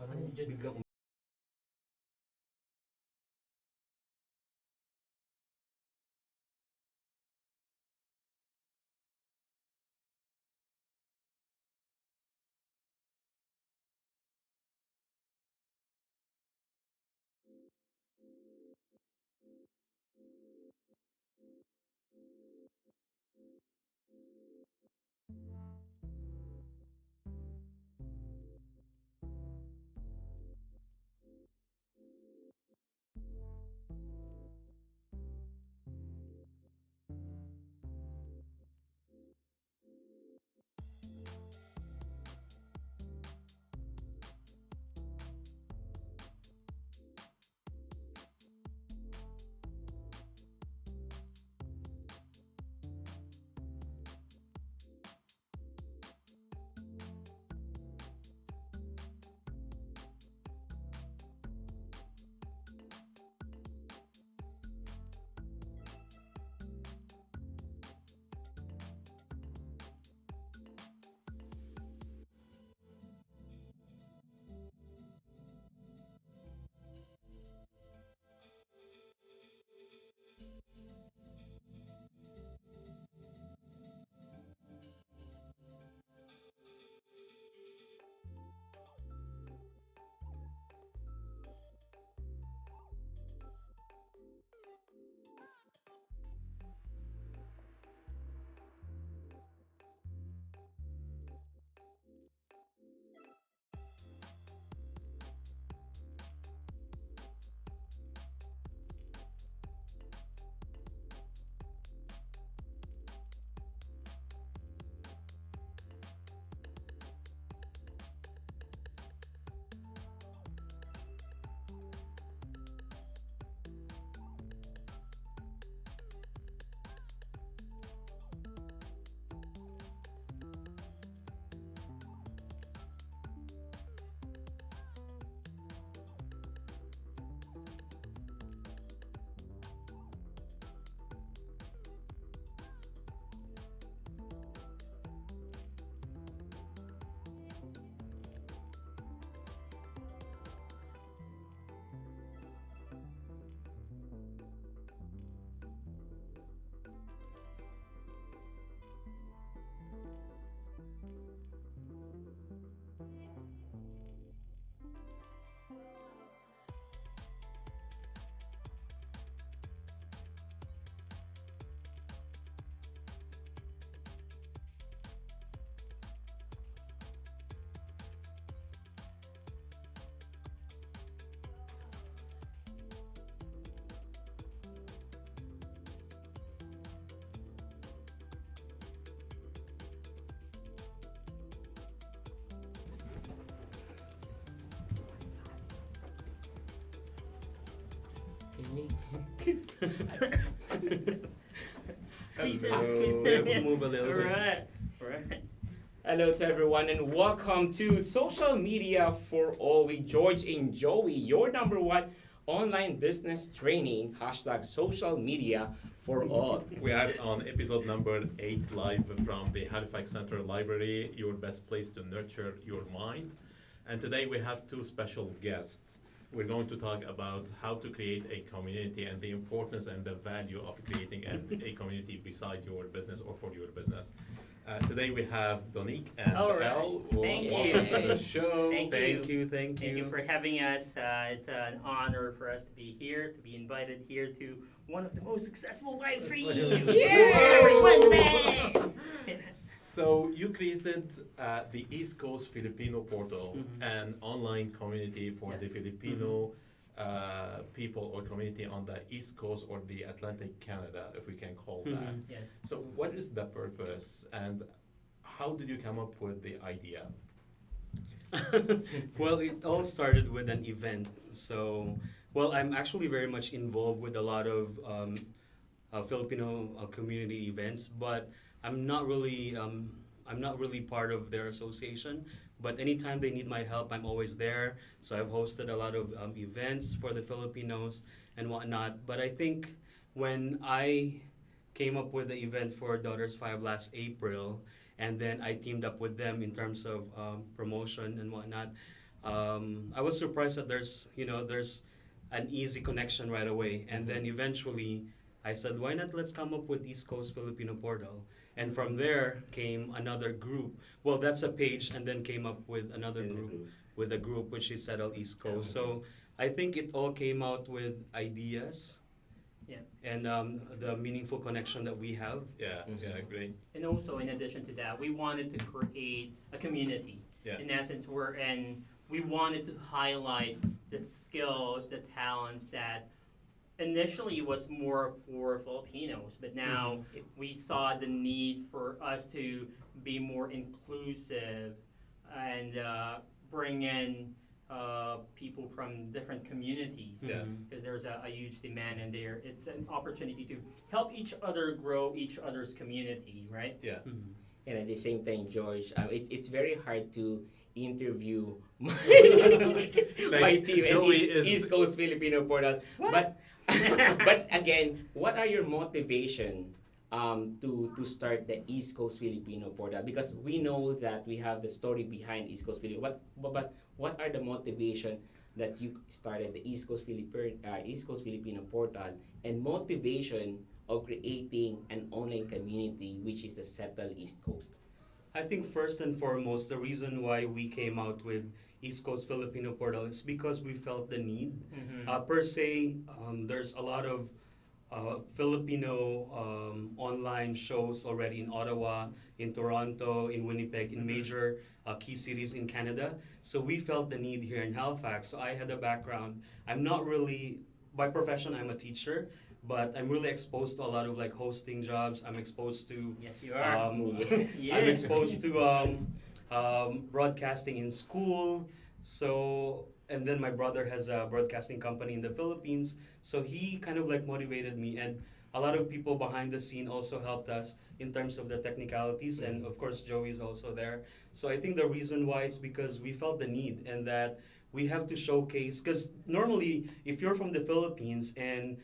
biglang Squeeze in, hello. squeeze We have to in. move a little bit. Alright, alright. Hello to everyone and welcome to Social Media for All with George and Joey, your number one online business training, hashtag social media for all. We are on episode number 8 live from the Halifax Central Library, your best place to nurture your mind. And today we have two special guests. We're going to talk about how to create a community and the importance and the value of creating a community beside your business or for your business. Today we have Donique and All right. Elle. Thank Welcome to you. the show. Thank Thank you, thank Thank you. you for having us. It's an honor for us to be here, to be invited here to one of the most successful live streams every Wednesday. So you created the East Coast Filipino portal, Mhm. an online community for the Yes. Filipino people or community on the East Coast or the Atlantic Canada, if we can call that. Mhm. Yes. So what is the purpose and how did you come up with the idea? Well, it all started with an event. So, well, I'm actually very much involved with a lot of Filipino community events, but I'm not really part of their association. But anytime they need my help, I'm always there. So I've hosted a lot of events for the Filipinos and whatnot. But I think when I came up with the event for Daughters 5 last April, and then I teamed up with them in terms of promotion and whatnot. I was surprised that there's an easy connection right away, and then eventually I said, why not let's come up with East Coast Filipino Portal, and from there came another group. Well, that's a page, and then came up with another group with a group which is Settle East Coast. So I think it all came out with ideas. Yeah. And the meaningful connection that we have. Yeah, yeah, great. And also, in addition to that, we wanted to create a community. Yeah. In essence, we wanted to highlight the skills, the talents that initially was more for Filipinos, but now we saw the need for us to be more inclusive and bring in people from different communities. Yes. Because there's a huge demand in there. It's an opportunity to help each other grow each other's community, right? Yeah. Mhm. And at the same time, George, it's very hard to interview my, my team Joey and is- East Coast Filipino Portal. What? But again, what are your motivation to start the East Coast Filipino Portal? Because we know that we have the story behind East Coast Filipino. But what are the motivation that you started the East Coast Filipino Portal, and motivation of creating an online community which is the Settle East Coast? I think first and foremost, the reason why we came out with East Coast Filipino Portal is because we felt the need. Per se, there's a lot of Filipino online shows already in Ottawa, in Toronto, in Winnipeg, in major key cities in Canada. So we felt the need here in Halifax. So I had a background. I'm not really, by profession, I'm a teacher, but I'm really exposed to a lot of like hosting jobs. I'm exposed to Yes, you are. Yes. I'm exposed to broadcasting in school. So, and then my brother has a broadcasting company in the Philippines. So he kind of like motivated me, and a lot of people behind the scene also helped us in terms of the technicalities. And of course, Joey's also there. So I think the reason why it's because we felt the need, and that we have to showcase. Because normally, if you're from the Philippines and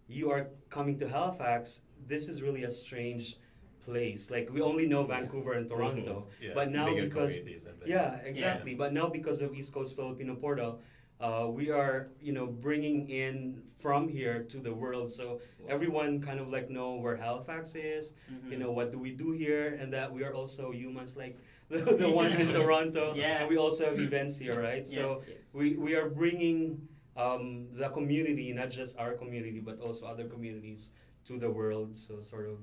you are coming to Halifax, this is really a strange place. Like we only know Vancouver and Toronto, Yeah. but now Bigger because communities and things. yeah, exactly. But now because of East Coast Filipino Portal, we are bringing in from here to the world, so everyone kind of like know where Halifax is. What do we do here, and that we are also humans like the ones in Toronto. Yeah. And we also have events here, right? So we are bringing the community, not just our community, but also other communities to the world. So sort of.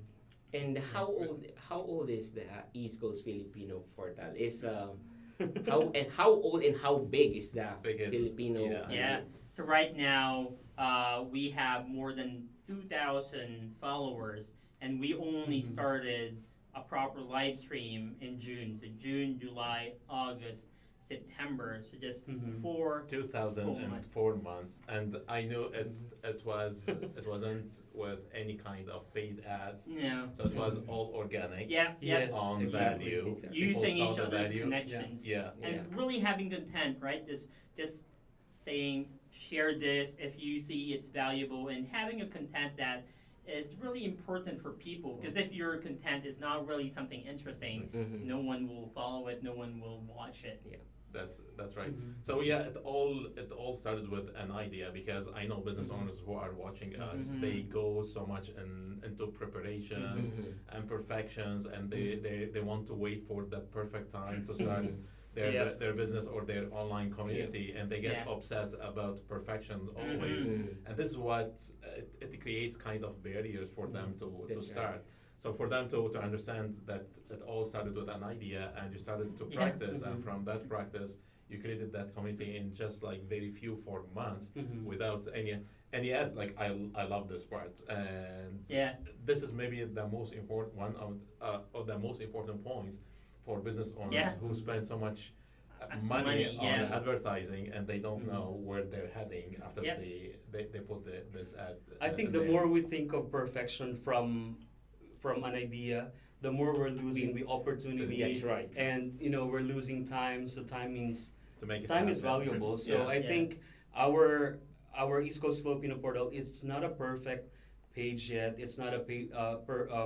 And how old is the East Coast Filipino Portal? Is how old and how big is the Big it's- Filipino? yeah. Yeah. So right now, we have more than 2,000 followers, and we only started a proper live stream in June. So June, July, August, September. So just Mhm. 2004 months, and I knew it wasn't with any kind of paid ads, No. so it was all organic. Yeah. Yes. Yeah. On exactly. value. Exactly. Using People each saw the other's value. connections. Yeah, And really having content, right? Just saying, share this if you see it's valuable, and having a content that is really important for people. Because if your content is not really something interesting, Mhm. no one will follow it, no one will watch it. that's right. Mhm. So yeah, it all started with an idea, because I know business owners who are watching us. Mhm. They go so much into preparations Mhm. and perfections, and they want to wait for the perfect time to start Yeah. their business or their online community, and they get Yeah. upset about perfection always. Mhm. And this is what it creates kind of barriers for them to That's start. So for them to understand that it all started with an idea, and you started to Yeah. practice, and Mhm. from that practice you created that community in just like very few 4 months, Mhm. without any ads. Like I love this part, and Yeah. this is maybe the most important one of the most important points for business owners Yeah. who spend so much Money, money on yeah. advertising, and they don't Mhm. know where they're heading after Yep. they put this ad. I think the more we think of perfection from an idea, the more we're losing the opportunity. That's right. And we're losing time. So time means to make it time is happen. valuable. So Yeah. I Yeah. think our East Coast Filipino Portal, it's not a perfect page yet. It's not a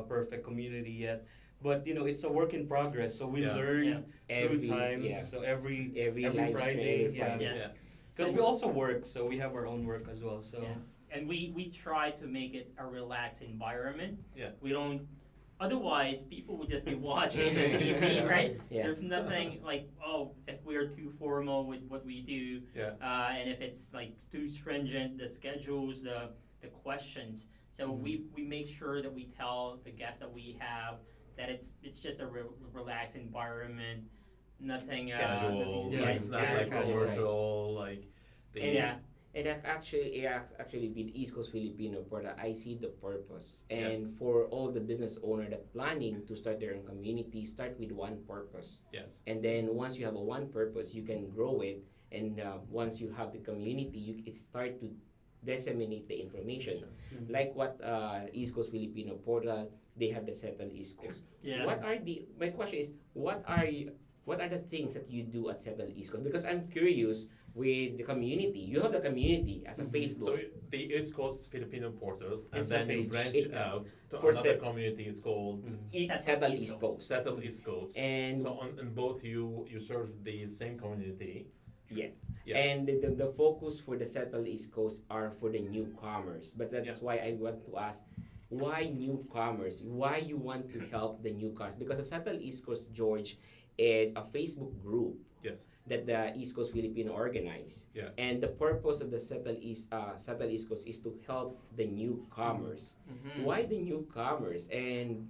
perfect community yet. but it's a work in progress. So we Yeah. learn Yeah. through time. yeah, So every every every live Friday, stream, every yeah. Friday. Yeah. Yeah. because So we also work, so we have our own work as well. So Yeah. And we try to make it a relaxed environment. Yeah. We don't. Otherwise, people would just be watching TV, right? Yeah. There's nothing like, oh, if we're too formal with what we do, Yeah. and if it's like too stringent, the schedules, the questions. So Mhm. we make sure that we tell the guests that we have that it's just a relaxed environment, nothing Casual. nothing- Yeah, Like, it's not like casual. commercial. Like the And Yeah. And actually with East Coast Filipino Portal, I see the purpose. Yeah. And for all the business owner that planning to start their own community, start with one purpose. yes. And then once you have a one purpose, you can grow it. And once you have the community, it start to disseminate the information. Mhm. Like what East Coast Filipino Portal, they have the Settle East Coast. Yeah. My question is, what are the things that you do at Settle East Coast? Because I'm curious with the community. You have the community as a Mhm. Facebook. So the East Coast Filipino Porters, and It's a then you page. branch It- out to for another set- community. It's called Mhm. It's Settle Settle East East Coast. Coast. Settle East Coast. And So on both you serve the same community. yeah. Yeah. And the focus for the Settle East Coast are for the newcomers. But that's why I want to ask, why newcomers? Why you want to help the newcomers? Because the Settle East Coast, George, is a Facebook group Yes. that the East Coast Filipino organize. Yeah. And the purpose of the Settle East Coast is to help the newcomers. Mhm. Why the newcomers? And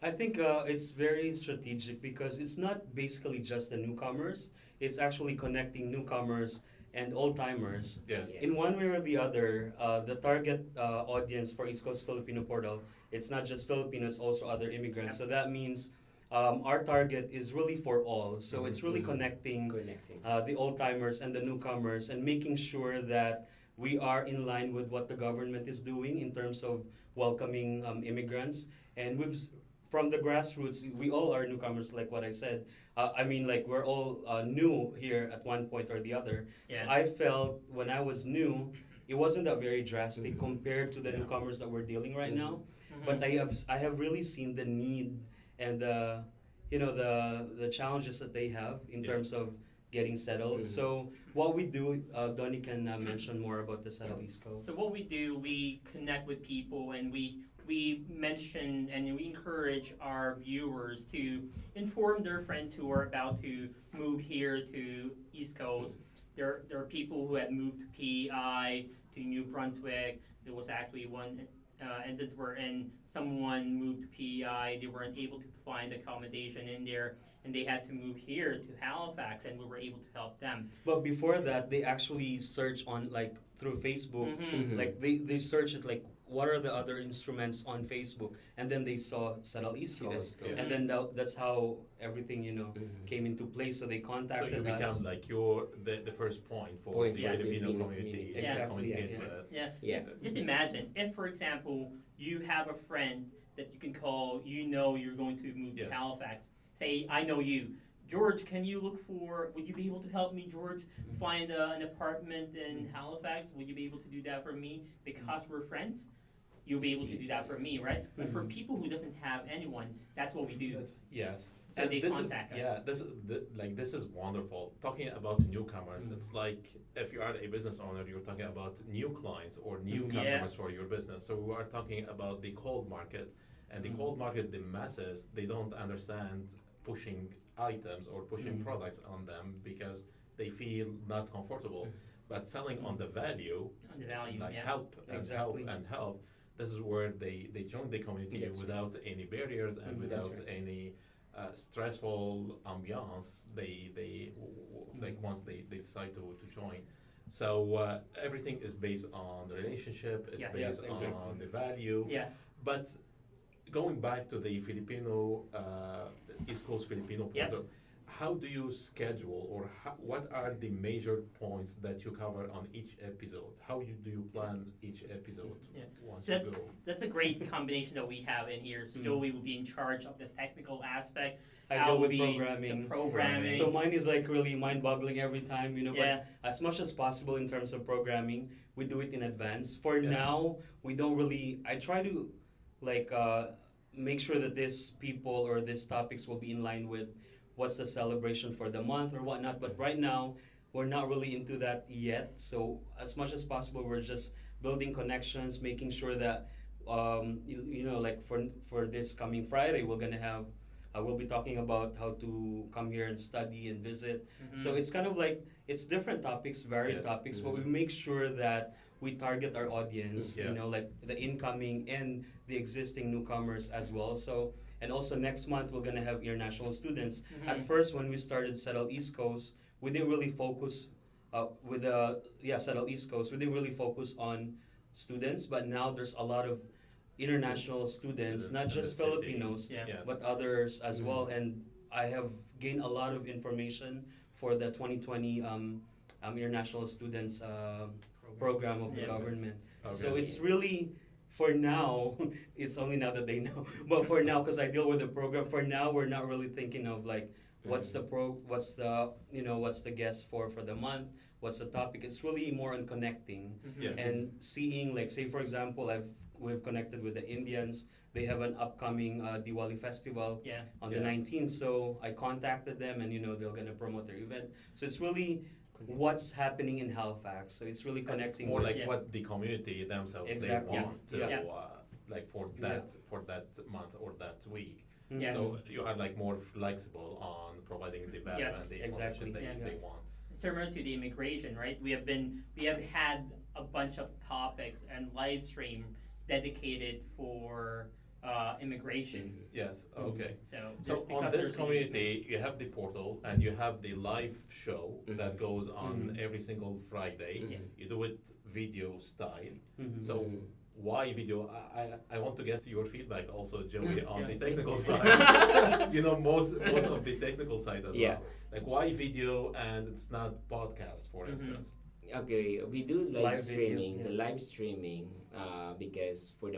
I think it's very strategic because it's not basically just the newcomers. It's actually connecting newcomers and old timers. Yes. Yes. In one way or the other, the target audience for East Coast Filipino Portal, it's not just Filipinos, also other immigrants. So that means our target is really for all. So it's really Mhm. connecting connecting. the old timers and the newcomers and making sure that we are in line with what the government is doing in terms of welcoming immigrants. And from the grassroots, we all are newcomers, like what I said. I mean, like we're all new here at one point or the other. So Yeah. I felt when I was new, it wasn't that very drastic Mhm. compared to the Yeah. newcomers that we're dealing right Mhm. now. Mhm. But I have really seen the need and the challenges that they have in Yes. terms of getting settled. Mhm. So what we do, Donnie can mention more about the Settle East Coast. So what we do, we connect with people and we mention and we encourage our viewers to inform their friends who are about to move here to East Coast. There are people who have moved to PEI, to New Brunswick. There was actually one instance wherein someone moved to PEI. They weren't able to find accommodation in there, and they had to move here to Halifax, and we were able to help them. But before that, they actually search on like through Facebook. Mhm. Mhm. Like they search it like what are the other instruments on Facebook, and then they saw Settle East Settle Coast, East Coast. and then that's how everything Mhm. came into place. So they So contacted you become us. like the first point for Point the for the Filipino Filipino community community. to Exactly, communicate yes. with. Yeah. Yeah. Just imagine if, for example, you have a friend that you can call. You know you're going to move Yes. to Halifax. Say, I know you, George. Can you look for? Would you be able to help me, George, find an apartment in Halifax? Would you be able to do that for me? Because we're friends, you'll be able to do that for me, right? But for Mhm. people who doesn't have anyone, that's what we do. Yes. So And they this contact is, us. Yeah, this is wonderful. Talking about newcomers, it's like if you are a business owner, you're talking about new clients or new Mhm. Yeah. customers for your business. So we are talking about the cold market, and the Mhm. cold market, the masses, they don't understand pushing items or pushing Mhm. products on them because they feel not comfortable. But selling on the value, On the value, like yeah. help and Exactly. help and help. This is where they join the community That's without any barriers and Mhm. without That's any stressful ambiance. Like once they decide to join. So everything is based on the relationship. It's Yes. based Yes, exactly. on the value. Yeah. But going back to the Filipino East Coast Filipino Yep. portal, how do you schedule or what are the major points that you cover on each episode? Do you plan each episode Yeah. once That's- you go? That's a great combination that we have in here. So Mhm. Joey will be in charge of the technical aspect. I Al deal will with be programming. The programming. So mine is like really mind-boggling every time, Yeah. But as much as possible in terms of programming, we do it in advance. For Yeah. now, we don't really. I try to, like, make sure that these people or these topics will be in line with what's the celebration for the month or whatnot. But right now, we're not really into that yet. So as much as possible, we're just building connections, making sure that like for this coming Friday, we're gonna have. We'll be talking about how to come here and study and visit. So it's kind of like it's different topics, varied Yes. topics, but we make sure that we target our audience. Yeah. Like the incoming and the existing newcomers as well. So and also next month we're gonna have international students. At first, when we started Settle East Coast, we didn't really focus Settle East Coast. We didn't really focus on students, but now there's a lot of international students, Students not in just the city. Filipinos, Yeah. Yes. but others as well. And I have gained a lot of information for the 2020 international students program of the Yeah. government. Okay. So it's really, for now, it's only now that they know. But for now, because I deal with the program, for now we're not really thinking of like what's the what's the guest for the month, what's the topic. It's really more on connecting Yes. and seeing, like, say for example, we've connected with the Indians. They have an upcoming Diwali festival Yeah. on the Yeah. 19th, so I contacted them, and they're gonna promote their event. So it's really what's happening in Halifax. So it's really It's connecting. more with, like Yeah. what the community themselves Exactly. they want Yes. to, Yeah. like for that month or that week. Mhm. Yeah. So you are like more flexible on providing the value Yes. and the Exactly. information that Yeah. they want. Similar to the immigration, right? We have had a bunch of topics and live stream dedicated for immigration. Yes. Mhm. Okay. So So on because this there's an community, you have the portal and you have the live show that goes on Mhm. every single Friday. Yeah. You do it video style. Mhm. So why video? I want to get your feedback also, Joey, on Yeah. the technical side. most of the technical side as Yeah. well. Like why video and it's not podcast, for Mhm. instance. Okay, we do live, Live video, streaming. yeah. The live streaming, because for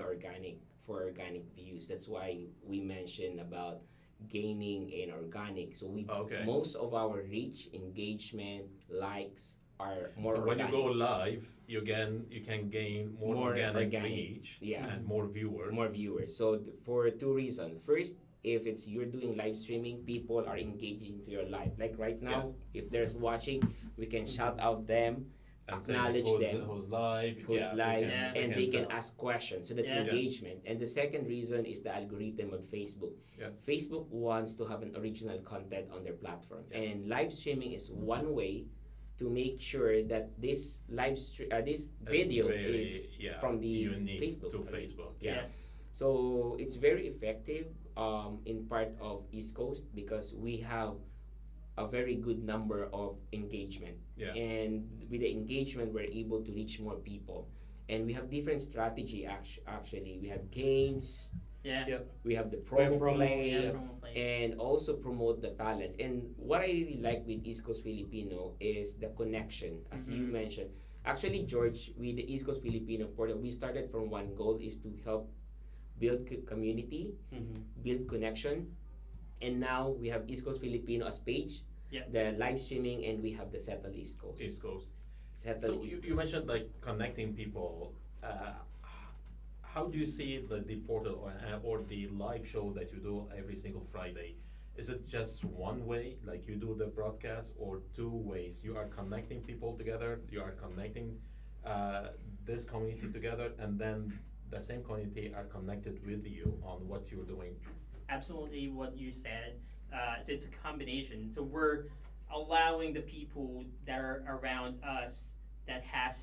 organic views. That's why we mentioned about gaining and organic. So Okay. most of our reach, engagement, likes are more So when organic. you go live, you can gain more, More organic, organic, reach yeah. and more viewers. More viewers. So for two reasons. First, if you're doing live streaming, people are engaging to your live. Like right now, Yes. if there's watching, we can shout out them, and say acknowledge them. who's live, who's yeah, live, Yeah. and they can tell. ask questions. So that's Yeah. engagement. And the second reason is the algorithm of Facebook. Yes. Facebook wants to have an original content on their platform, Yes. and live streaming is one way to make sure that this this video Very, is yeah, from the unique Facebook. to Facebook. Yeah. So it's very effective in part of East Coast because we have a very good number of engagement. Yeah. And with the engagement, we're able to reach more people. And we have different strategy actually. We have games, Yeah. Yeah. we have the We have promo promos, play, Yeah. Yeah. promo play. and also promote the talents. And what I really like with East Coast Filipino is the connection, as you Mhm. mentioned. Actually, George, with the East Coast Filipino portal, we started from one goal is to help build community, Mhm. build connection, and now we have East Coast Filipino as page, Yeah. the live streaming, and we have the Settle East Coast. East Coast. Settle So East you Coast. mentioned like connecting people. How do you see the portal or the live show that you do every single Friday? Is it just one way, like you do the broadcast, or two ways? You are connecting people together. You are connecting this community together, and then the same community are connected with you on what you're doing. Absolutely what you said. So it's a combination. So we're allowing the people that are around us that have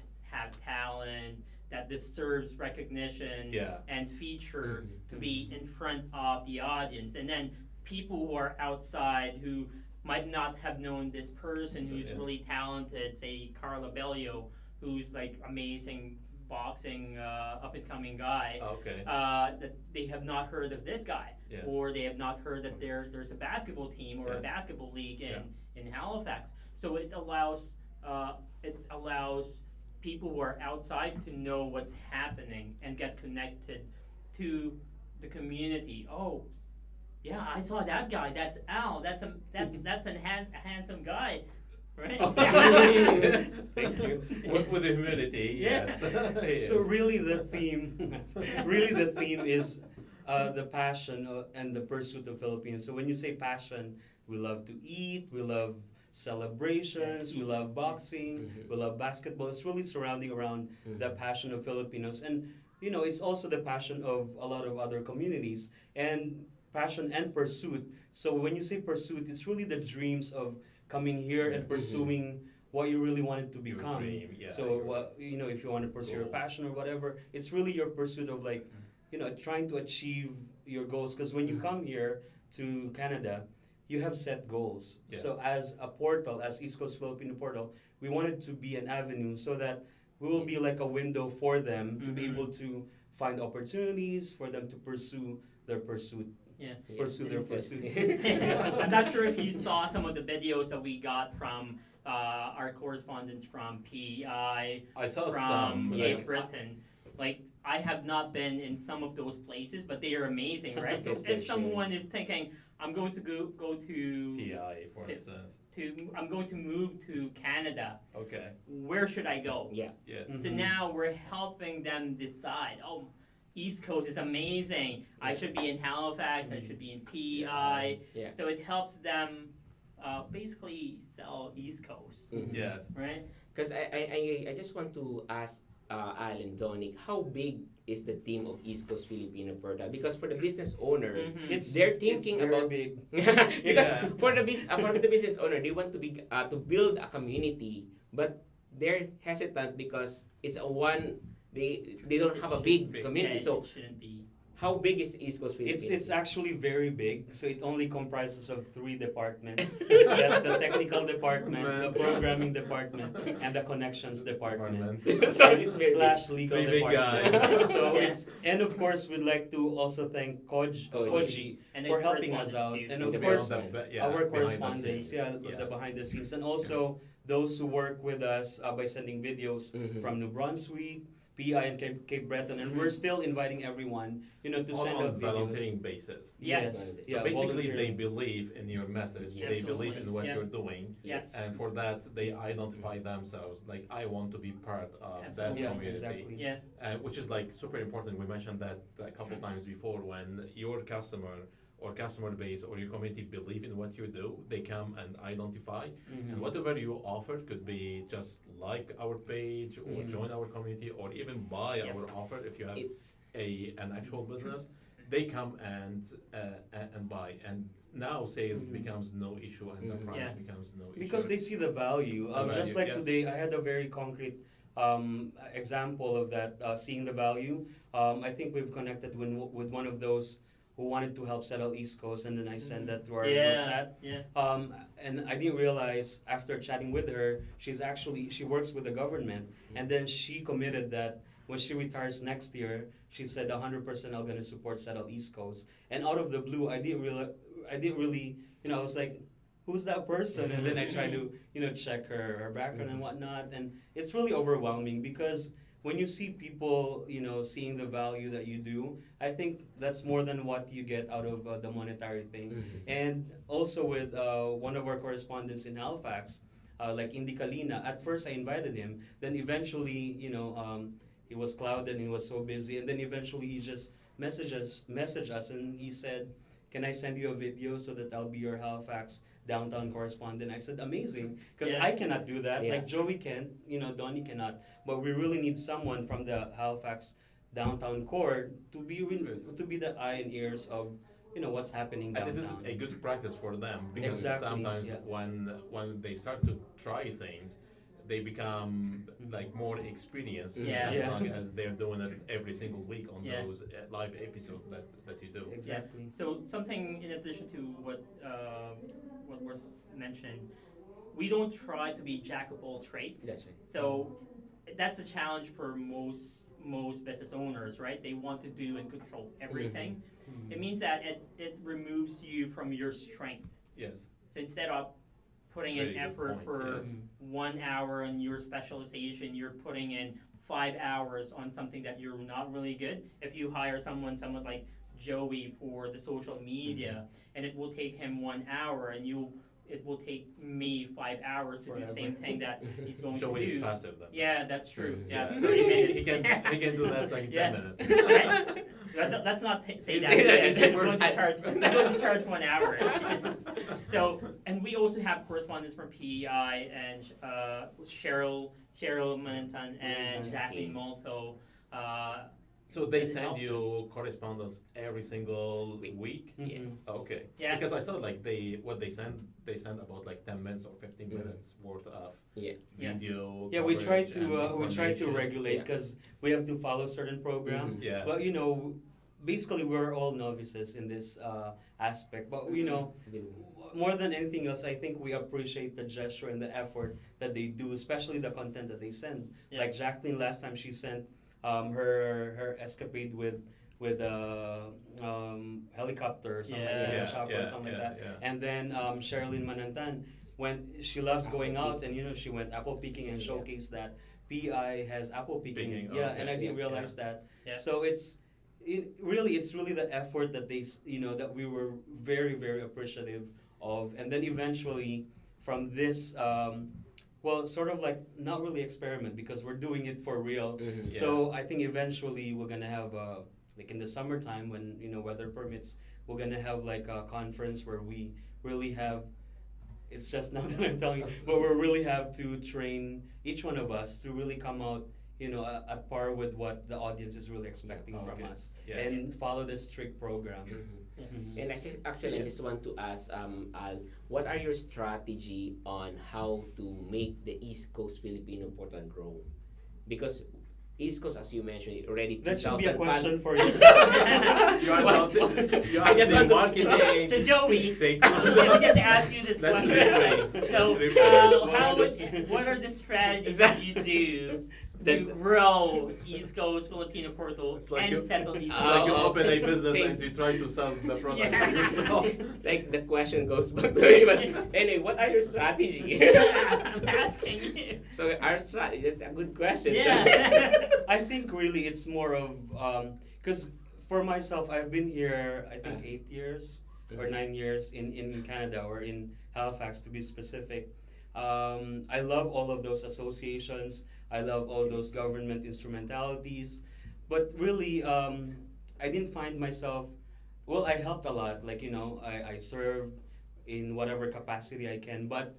talent, that deserves recognition Yeah. and feature Mhm. to be in front of the audience. And then people who are outside who might not have known this person So, who's yes. really talented, say Carla Bellio, who's like amazing boxing up and coming guy. Okay. That they have not heard of this guy, Yes. or they have not heard that there's a basketball team or a Yes. basketball league Yeah. in Halifax. So it allows people who are outside to know what's happening and get connected to the community. Oh, yeah, I saw that guy. That's Al. That's a handsome guy, right? Thank you. With the humility, Yeah. yes. Yes. So really the theme is the passion and the pursuit of Filipinos. So when you say passion, we love to eat, we love celebrations, Yes. we love boxing, Mhm. we love basketball. It's really surrounding around Mhm. the passion of Filipinos. And, it's also the passion of a lot of other communities. And passion and pursuit. So when you say pursuit, it's really the dreams of coming here and Mhm. pursuing what you really wanted to Your become. dream, yeah, So, your if you want to pursue your goals. passion or whatever, it's really your pursuit of like, trying to achieve your goals. Because when you Mhm. come here to Canada, you have set goals. Yes. So as a portal, as East Coast Filipino portal, we wanted to be an avenue so that we will be like a window for them to be Mhm. able to find opportunities for them to pursue their pursuit. Yeah. Pursue their Interesting. pursuits. I'm not sure if you saw some of the videos that we got from our correspondents from PEI, I saw from some. Cape Yeah. Breton. Like, I have not been in some of those places, but they are amazing, right? So Yes, if they're someone is thinking, I'm going to go to PI, for Okay. instance. I'm going to move to Canada, Okay. where should I go? Yeah. Yes. Mhm. So now we're helping them decide. Oh, East Coast is amazing. I should be in Halifax. I should be in PEI. Yeah. So it helps them basically sell East Coast, Mhm. Yes. right? Because I just want to ask Alan Donick, how big is the team of East Coast Filipino Portal? Because for the business owner, Mhm. They're thinking very about- big. because Yeah. for the business owner, they want to build a community, but they're hesitant because it's a one they don't have a big Big. community. Yeah, So it shouldn't be. how big is East Coast Filipino? It's actually very big. So it only comprises of 3 departments. That's the technical department, the programming department, and the connections department. So it's very Slash legal 3 big department. guys. So Yeah. and of course we'd like to also thank Koji And then for helping us correspondence out. too. And In of the course background. our behind the correspondents, scenes. the Yes. behind the scenes, and also those who work with us by sending videos Mhm. from New Brunswick, PI, and Cape Breton, and we're still inviting everyone, to send on out videos. volunteering basis. Yes. So Yeah, So basically, they volunteering. believe in your message. They Yes. believe in what Yeah. you're doing, Yes. and for that, they identify themselves. Like, I want to be part of that Absolutely. Yeah, community, exactly. Yeah. which is like super important. We mentioned that a couple times before. When your customer or customer base or your community believe in what you do, they come and identify. Mhm. And whatever you offer could be just like our page or Mhm. join our community or even buy Yeah. our offer if you have It's an actual business. They come and buy, and now sales Mhm. becomes no issue and the Mhm. price Yeah. becomes no issue. Because they see the value. The Just value, like yes. today, I had a very concrete example of that, seeing the value. I think we've connected with one of those who wanted to help settle East Coast, and then I sent that to our group Yeah. chat. Yeah. And I didn't realize after chatting with her, she works with the government, and then she committed that when she retires next year, she said 100% I'm gonna support Settle East Coast. And out of the blue, I didn't really, I was like, who's that person? And then I tried to, check her background and whatnot, and it's really overwhelming because when you see people, seeing the value that you do, I think that's more than what you get out of the monetary thing. Mhm. And also with one of our correspondents in Halifax, like Indy Kalina, at first I invited him. Then eventually, he was clouded and he was so busy. And then eventually he just messaged us and he said, can I send you a video so that I'll be your Halifax downtown correspondent? I said, amazing, because Yeah. I cannot do that. Yeah. Like Joey can, Donnie cannot. But we really need someone from the Halifax downtown core to be the eye and ears of what's happening And it downtown. is a good practice for them because Exactly, sometimes yeah. when they start to try things, they become like more experienced Yeah. as Yeah. long as they're doing it every single week on Yeah. those live episodes that you do. Exactly. So something in addition to what was mentioned, we don't try to be jack of all trades. That's right. So that's a challenge for most business owners, right? They want to do and control everything. Mhm. It means that it removes you from your strength. Yes. So instead of putting in Very good effort point, for yes. 1 hour on your specialization, you're putting in 5 hours on something that you're not really good. If you hire someone like Joey for the social media, and it will take him 1 hour, and you it will take me 5 hours to do the Forever. same thing that he's going Joey to is do. faster than Yeah, that's true. Mm, Yeah, Yeah. 30 minutes. He can do that like in Yeah. 10 minutes. Let's not say It's- that. it's- It's it's- going to charge. It's going to charge 1 hour. So, and we also have correspondents from PEI and Cheryl Manantan and Okay. Jacqueline Molto. So they It send helps you correspondence every single week? Mhm. Yes. Okay. Yeah. Because I saw like they send about like 10 minutes or 15 minutes worth of Yeah. Yes. video. Yeah, we try coverage and to information. regulate Yeah. because we have to follow certain program. Mhm. Yes. But you know, basically we're all novices in this aspect. But you know, more than anything else, I think we appreciate the gesture and the effort that they do, especially the content that they send. Yeah. Like Jacqueline last time, she sent her escapade with helicopter or something like that, Yeah. a chopper or something like that. Yeah. And then Sherilyn Manantan, when she loves going out, and you know she went apple picking and Yeah. showcased that PI has apple picking. Picking, Yeah, okay. and I didn't Yeah. realize that. Yeah. So it's really the effort that that we were very very appreciative of, and then eventually from this. Well, sort of like not really experiment because we're doing it for real. Mhm. So I think eventually we're gonna have like in the summertime when weather permits, we're gonna have like a conference where we really have. It's just now that I'm telling you, but we really have to train each one of us to really come out, at par with what the audience is really expecting from Okay. us, Yeah. and follow this strict program. Mhm. Mhm. And actually, I just want to ask, Al, what are your strategy on how to make the East Coast Filipino portal grow? Because East Coast, as you mentioned, already That should be a 2,000 question for you. You are What? not. You I are just the want to- marketing. So Joey, Thank let me just ask you this Let's question. rephrase. So, Let's rephrase. what are the strategies that you do That's- to grow East Coast Filipino portal It's like and you- settle East It's Coast? like you Oh, open a okay. business Thank- and you try to sell the product Yeah. yourself. Like the question goes back to me, but anyway, what are your strategy? I'm asking you. So our strategy, that's a good question. Yeah. I think really it's more of because for myself I've been here I think 8 years or 9 years in Canada or in Halifax to be specific. I love all of those associations. I love all those government instrumentalities, but really I didn't find myself. Well, I helped a lot. Like I served in whatever capacity I can, but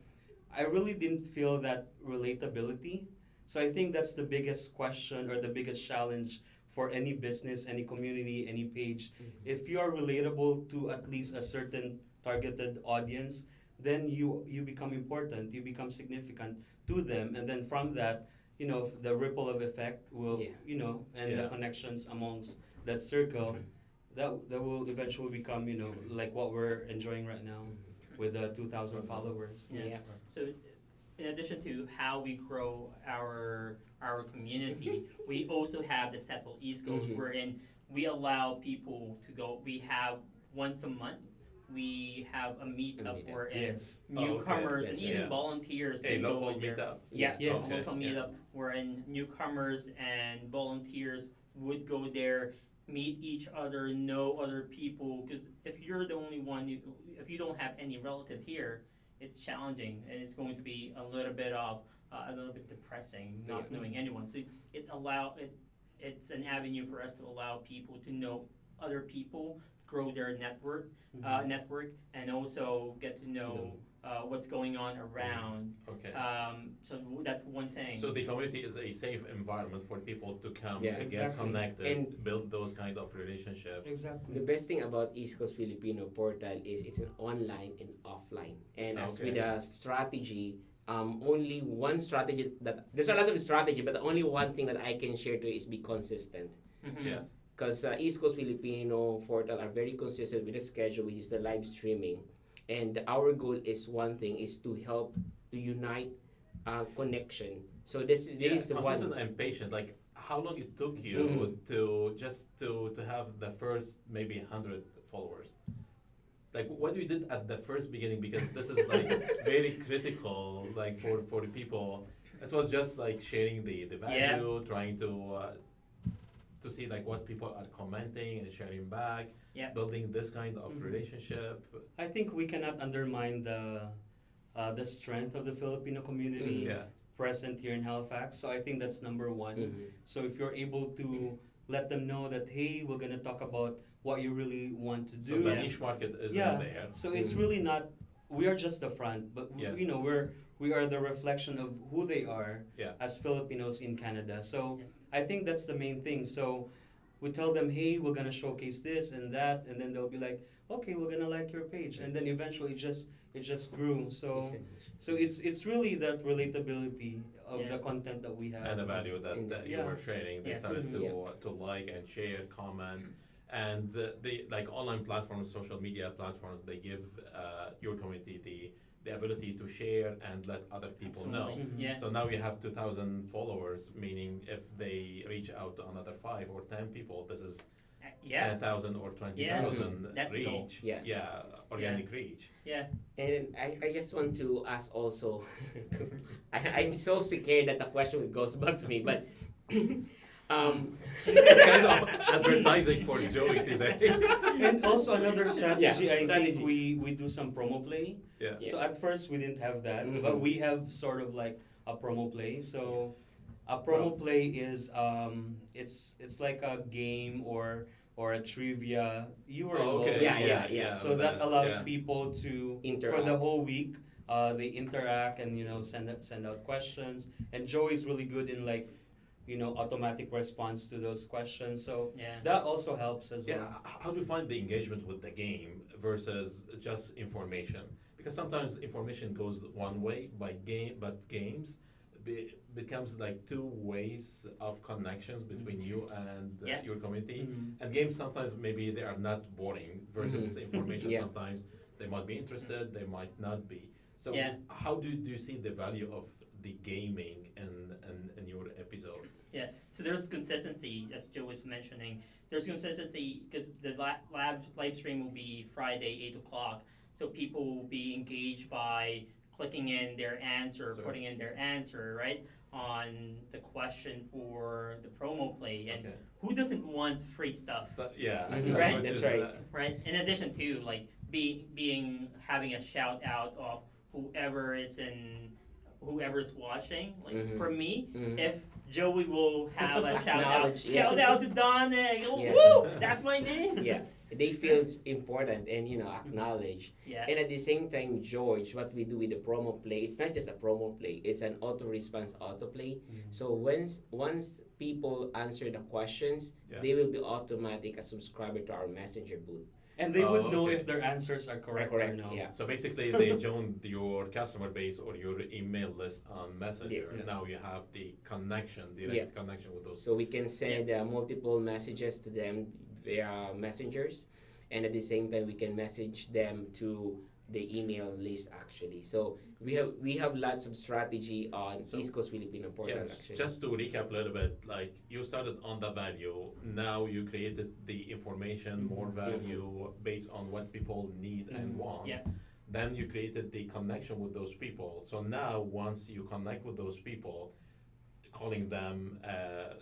I really didn't feel that relatability. So I think that's the biggest question or the biggest challenge for any business, any community, any page. If you are relatable to at least a certain targeted audience, then you become important, you become significant to them, and then from that, the ripple of effect will, Yeah. and Yeah. the connections amongst that circle, that will eventually become, like what we're enjoying right now with the 2,000 followers. Yeah. So, in addition to how we grow our community, we also have the Settle East Coast, Mhm. wherein we allow people to go. We have once a month. We have a meetup meetup. wherein Yes. newcomers Yes, and yeah. even volunteers A can go local with their meetup. yeah, Yes. local Okay, yeah. meetup wherein newcomers and volunteers would go there, meet each other, know other people. Because if you're the only one, if you don't have any relative here, it's challenging and it's going to be a little bit depressing, not Yeah. knowing anyone. So it's an avenue for us to allow people to know other people, grow their network, and also get to know what's going on around. Okay. So that's one thing. So the community is a safe environment for people to come, Yeah. to get Exactly. connected, And- build those kind of relationships. Exactly. The best thing about East Coast Filipino portal is it's an online and offline. And as with Okay. the strategy, only one strategy that there's a lot of strategy, but the only one thing that I can share to you is be consistent. Mhm. Yes. Because East Coast Filipino portal are very consistent with the schedule, which is the live streaming. And our goal is one thing is to help to unite connection. So this is the consistent one. and patient. Like how long it took you Mhm. to have the first maybe 100 followers? Like what you did at the first beginning, because this is like very critical, like for the people. It was just like sharing the value, trying to see like what people are commenting and sharing back, Yeah. building this kind of Mhm. relationship. I think we cannot undermine the strength of the Filipino community Yeah. present here in Halifax. So I think that's number one. Mhm. So if you're able to let them know that, hey, we're gonna talk about what you really want to So do. the niche market is Yeah. in there. So it's Mhm. really not. We are just the front, but Yes. you know we are the reflection of who they are Yeah. as Filipinos in Canada. So Yeah. I think that's the main thing. So we tell them, hey, we're gonna showcase this and that, and then they'll be like, okay, we're gonna like your page, and then eventually it just grew. So it's really that relatability of Yeah. the content that we have. And the value that, And- that you Yeah. were sharing, they Yeah. started Mhm. to like and share, comment, and the like online platforms, social media platforms, they give your community the ability to share and let other people know. Absolutely. Mhm. Yeah. So now you have 2,000 followers, meaning if they reach out to another 5 or 10 people, this is Yeah. 10,000 or 20,000 That's the goal. reach. Yeah. Organic reach. Yeah. And I just want to ask also, I'm so scared that the question goes back to me, but It's kind of advertising for Joey today. And also another strategy, I strategy. think we do some promo play. Yeah. Yeah. So at first we didn't have that, Mhm. but we have sort of like a promo play. So a promo play is it's like a game or a trivia. You were Oh, involved okay. as Yeah, well. yeah. So that allows yeah. people to for Interact. the whole week. They interact and send out questions. And Joey's really good in like automatic response to those questions. So Yeah. that also helps as Yeah, well. how do you find the engagement with the game versus just information? Because sometimes information goes one way but games becomes like two ways of connections between you and Yeah. your community. Mhm. And games sometimes maybe they are not boring versus Mhm. information. Yeah. Sometimes they might be interested, they might not be. So Yeah. how do you see the value of the gaming in your episode? Yeah, so there's consistency, as Joe was mentioning. There's consistency because the live stream will be Friday, 8 o'clock. So people will be engaged by clicking in their answer, Sorry. putting in their answer, right, on the question for the promo play. And Okay. who doesn't want free stuff, But yeah, Mhm. Right. which That's is, right. right? In addition to, like, having a shout out of whoever's watching. Like, Mhm. for me, Mhm. if Joey will have a shout out. Acknowledge, yeah. Shout out to Donna. Yeah. Woo! That's my name. Yeah, they feel it's important and acknowledge. Yeah. And at the same time, George, what we do with the promo play, it's not just a promo play; it's an auto response autoplay. So once people answer the questions, Yeah. they will be automatic a subscriber to our messenger booth. And they Oh, would know okay. if their answers are correct or no. Yeah. So basically, they joined your customer base or your email list on Messenger. Yeah. Now you have the connection, direct Yeah. connection with those. So we can send multiple messages to them via messengers, and at the same time we can message them to the email list actually. So we have lots of strategy on So- East Coast Filipino portal Yeah, actually. just to recap a little bit, like you started on the value, now you created the information, more value based on what people need and Mhm. want. Yeah. Then you created the connection with those people. So now, once you connect with those people, calling them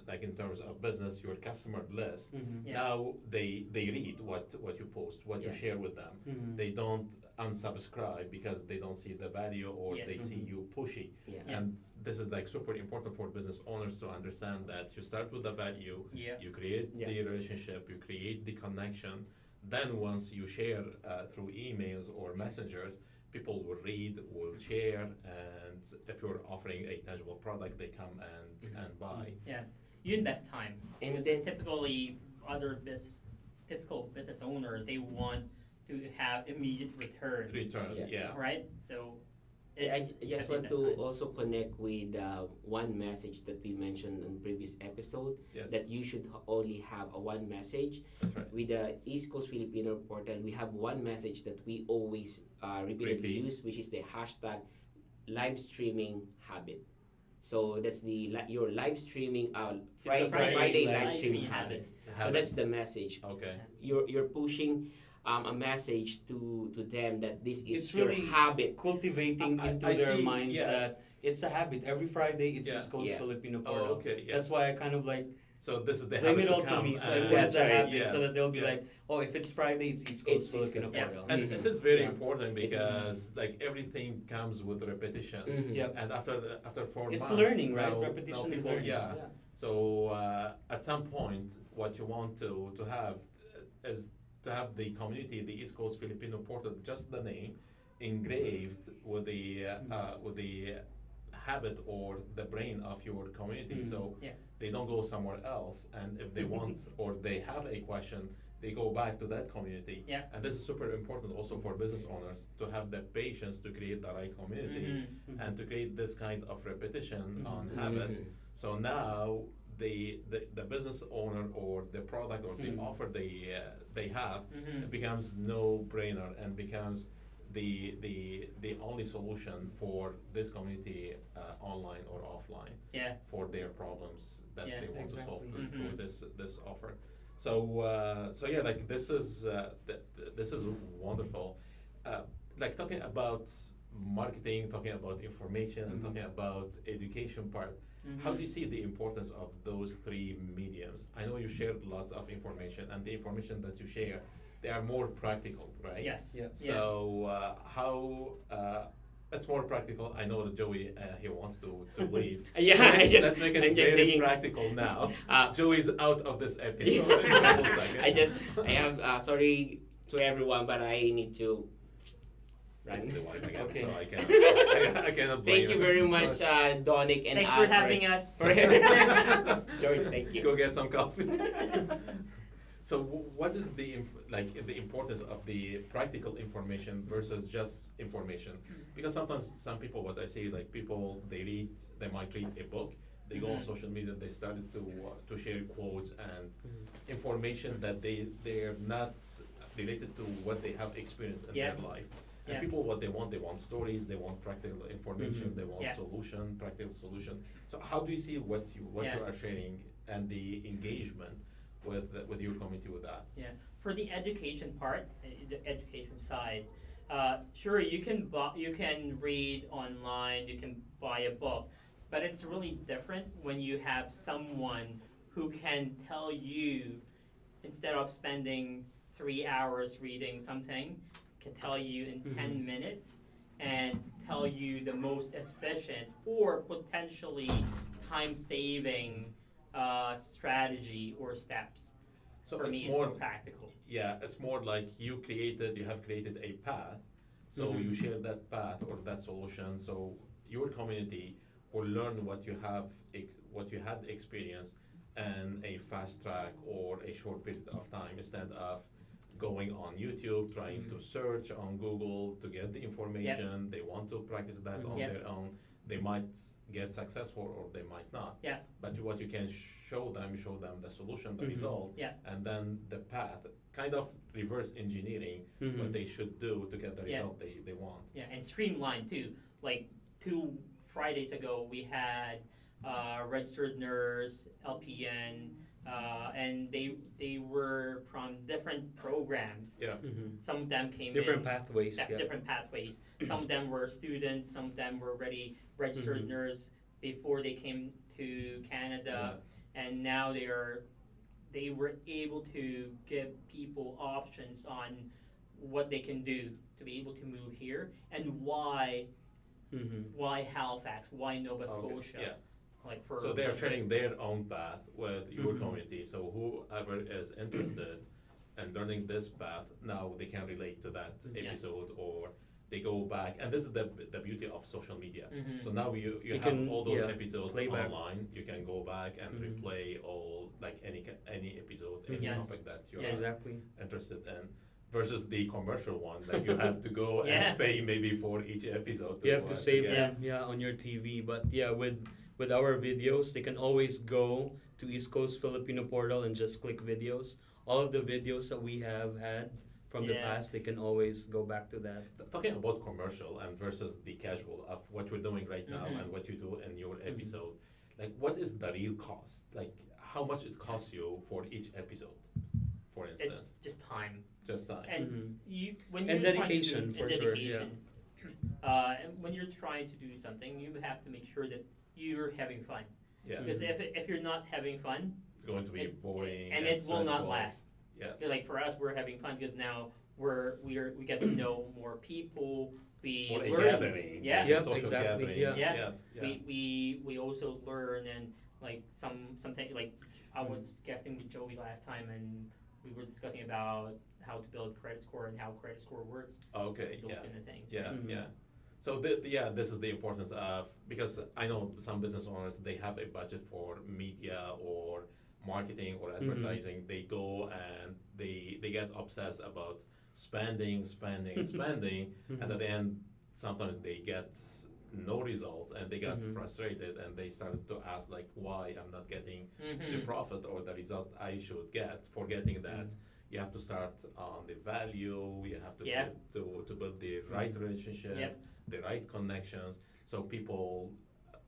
like in terms of business, your customer list. Mhm. Yeah. Now they read what you post, what you Yeah. share with them. Mhm. They don't unsubscribe because they don't see the value or Yeah. they see Mhm. you pushy. Yeah. Yeah. And this is like super important for business owners to understand that you start with the value, Yeah. you create Yeah. the relationship, you create the connection. Then once you share through emails or messengers, people will read, will share, and if you're offering a tangible product, they come and buy. You invest time. And Because then typically, typical business owners, they want to have immediate return, Return, Yeah. yeah. right? So, I it's just you want have to invest time. also connect with one message that we mentioned on previous episode, Yes, that you should only have a one message. that's right. With the East Coast Filipino portal, we have one message that we always repeatedly Repeat. use, which is the hashtag live streaming habit. So that's your live streaming It's a Friday live live streaming streaming habit. So Habit. that's the message. Okay. You're pushing a message to them that this is It's your really habit. cultivating I- into I their see, minds yeah. that it's a habit. Every Friday, it's Yeah. East Coast Yeah. Filipino Oh, portal. okay. Yeah. That's why I kind of like So this is the Blame habit it all to to come me, so I and- put it as a That's right, habit, so that they'll be yeah. like, oh, if it's Friday, it's East It's Coast East Filipino Coast, yeah. Portal. And Mhm. it is very Yeah. important because like everything comes with repetition. Mhm. Yep. And after 4 It's months, learning, right? now Repetition is people- learning. Yeah. So at some point, what you want to have is to have the community, the East Coast Filipino Portal, just the name, engraved with the habit or the brain of your community. Mhm. So Yeah. they don't go somewhere else, and if they want or they have a question, they go back to that community. Yeah. And this is super important also for business owners to have the patience to create the right community Mhm. and to create this kind of repetition on Mhm. habits. Mhm. So now the business owner or the product or the Mhm. offer they have, Mhm. it becomes no brainer and becomes the only solution for this community online or offline Yeah. for their problems that Yeah, they want to solve exactly. through Mhm. this offer. So yeah, like this is wonderful. Like talking about marketing, talking about information, and Mhm. talking about education part. How do you see the importance of those three mediums? I know you shared lots of information, and the information that you share, they are more practical, right? Yes. Yeah. So how it's more practical. I know that Joey he wants to leave. Yeah, So let's, I just- let's make it I'm just very saying- practical now. Uh, Joey's out of this episode in a couple seconds. I have sorry to everyone, but I need to run. It's the wife again, Okay. so I cannot blame Thank you him. very much, Donick and Thanks Al, for having us. George, thank you. Go get some coffee. So what is the the importance of the practical information versus just information? Because sometimes some people, what I see, like people they might read a book, they go on Mhm. social media, they started to share quotes and Mhm. information that they're not related to what they have experienced in Yeah. their life. And Yeah. people, what they want stories, they want practical information, Mhm. they want Yeah. practical solution. So how do you see what you Yeah. are sharing and the engagement with your community with that? Yeah, for the education part, the education side, sure you can read online, you can buy a book, but it's really different when you have someone who can tell you, instead of spending 3 hours reading something, can tell you in 10 Mhm. minutes and tell you the most efficient or potentially time-saving strategy or steps. So For it's me, more it's more practical. yeah, it's more like you have created a path, so Mhm. you share that path or that solution, so your community will learn what you had experienced in a fast track or a short period of time instead of going on YouTube, trying to search on Google to get the information. They want to practice that on Yep. their own. They might get successful or they might not. Yeah. But what you can show them the solution, the Mhm. result, Yeah. and then the path, kind of reverse engineering Mhm. what they should do to get the Yeah. result they want. Yeah, and streamlined too. Like 2 Fridays ago, we had registered nurse, LPN, and they were from different programs. Yeah. Mhm. Some of them came Different in pathways. Yeah. different pathways. Some of them were students. Some of them were already registered Mhm. nurse before they came to Canada, and now they were able to give people options on what they can do to be able to move here and why Mhm. Halifax, why Nova Okay, Scotia. yeah. Like for So they're sharing business. their own path with your Mhm. community. So whoever is interested in learning this path, now they can relate to that Yes. episode or they go back. And this is the beauty of social media. Mhm. So now you You have can, all those yeah, episodes play back. online. You can go back and Mhm. replay all like any episode, any Yes. topic that you Yeah. are Exactly. interested in. Versus the commercial one that you have to go Yeah. and pay maybe for each episode. You have to save get. them, yeah, on your TV. But yeah, with our videos, they can always go to East Coast Filipino Portal and just click videos. All of the videos that we have had from the Yeah. past, they can always go back to that. Talking about commercial and versus the casual of what we're doing right now Mhm. and what you do in your Mhm. episode, like what is the real cost? Like how much it costs you for each episode, for instance? It's just time. Just time. And Mhm. you when And you're trying to dedication, do, for and sure, dedication. And when you're trying to do something, you have to make sure that you're having fun. Yes. Because if you're not having fun, It's going to be boring and it will not stressful. last. Yes. So like for us, we're having fun because now we get to know more people. We It's more a learn. gathering. Yeah. a Yep, social exactly, gathering. yeah. Yeah. Yes. Yeah. We also learn and like something like I was guesting with Joey last time and we were discussing about how to build credit score and how credit score works. Okay. Those Yeah. kind of things. Yeah. Mhm. Yeah. So this is the importance of, because I know some business owners, they have a budget for media or marketing or advertising. They go and they get obsessed about spending, spending, and at the end sometimes they get no results and they got Mhm. frustrated and they started to ask like why I'm not getting the Mm-hmm. profit or the result I should get, forgetting that you have to start on the value, you have to Yeah. to build the right relationship, Yep. the right connections, so people,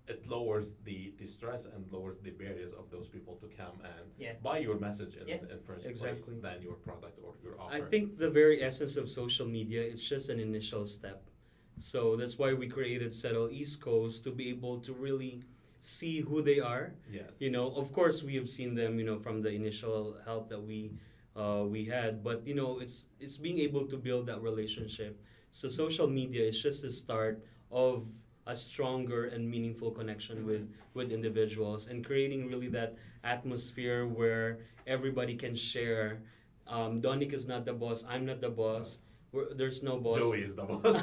it lowers the stress and lowers the barriers of those people to come and Yeah. buy your message in, Yeah. in first Exactly. place than your product or your offer. I think the very essence of social media is just an initial step. So that's why we created Settle East Coast to be able to really see who they are. Yes. You know, of course, we have seen them, you know, from the initial help that we had, but you know, it's being able to build that relationship. So social media is just the start of a stronger and meaningful connection with individuals and creating really that atmosphere where everybody can share. Donik is not the boss. I'm not the boss. There's no boss. Joey is the boss.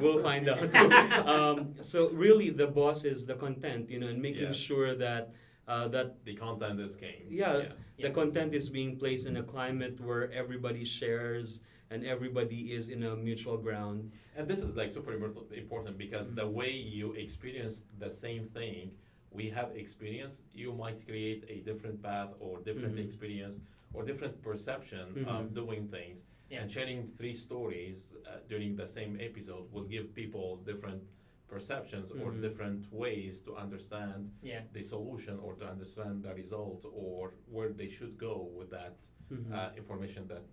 We'll find out. So really, the boss is the content, you know, and making Yes. sure that that The content is king. Yeah. the Yes. content is being placed in a climate where everybody shares and everybody is in a mutual ground. And this is like super important because the way you experience the same thing we have experienced, you might create a different path or different Mhm. experience or different perception Mhm. of doing things. Yeah. And sharing three stories during the same episode will give people different perceptions or Mhm. different ways to understand Yeah. the solution or to understand the result or where they should go with that Mhm. information that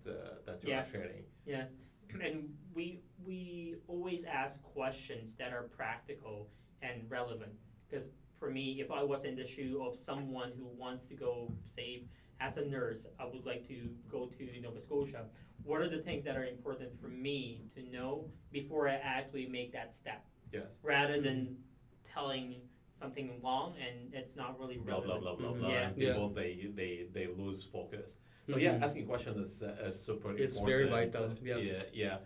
you Yeah. are sharing. Yeah, and we always ask questions that are practical and relevant. Because for me, if I was in the shoe of someone who wants to go, say, as a nurse, I would like to go to Nova Scotia. What are the things that are important for me to know before I actually make that step, Yes. rather than telling something long and it's not really Blah blah relevant. blah blah Mhm. blah, Yeah. and people they lose focus. So Mhm. yeah, asking questions is super It's important. very vital, yeah. Yeah.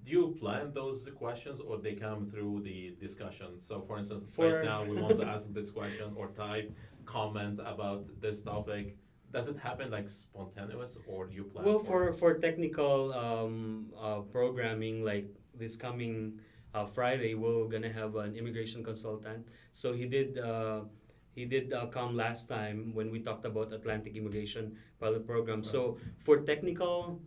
Do you plan those questions or they come through the discussion? So for instance, For- right now we want to ask this question or type comment about this topic. Does it happen like spontaneous or do you plan? Well, for technical programming, like this coming Friday, we're gonna have an immigration consultant. So he did come last time when we talked about Atlantic Immigration Pilot Program. So for technical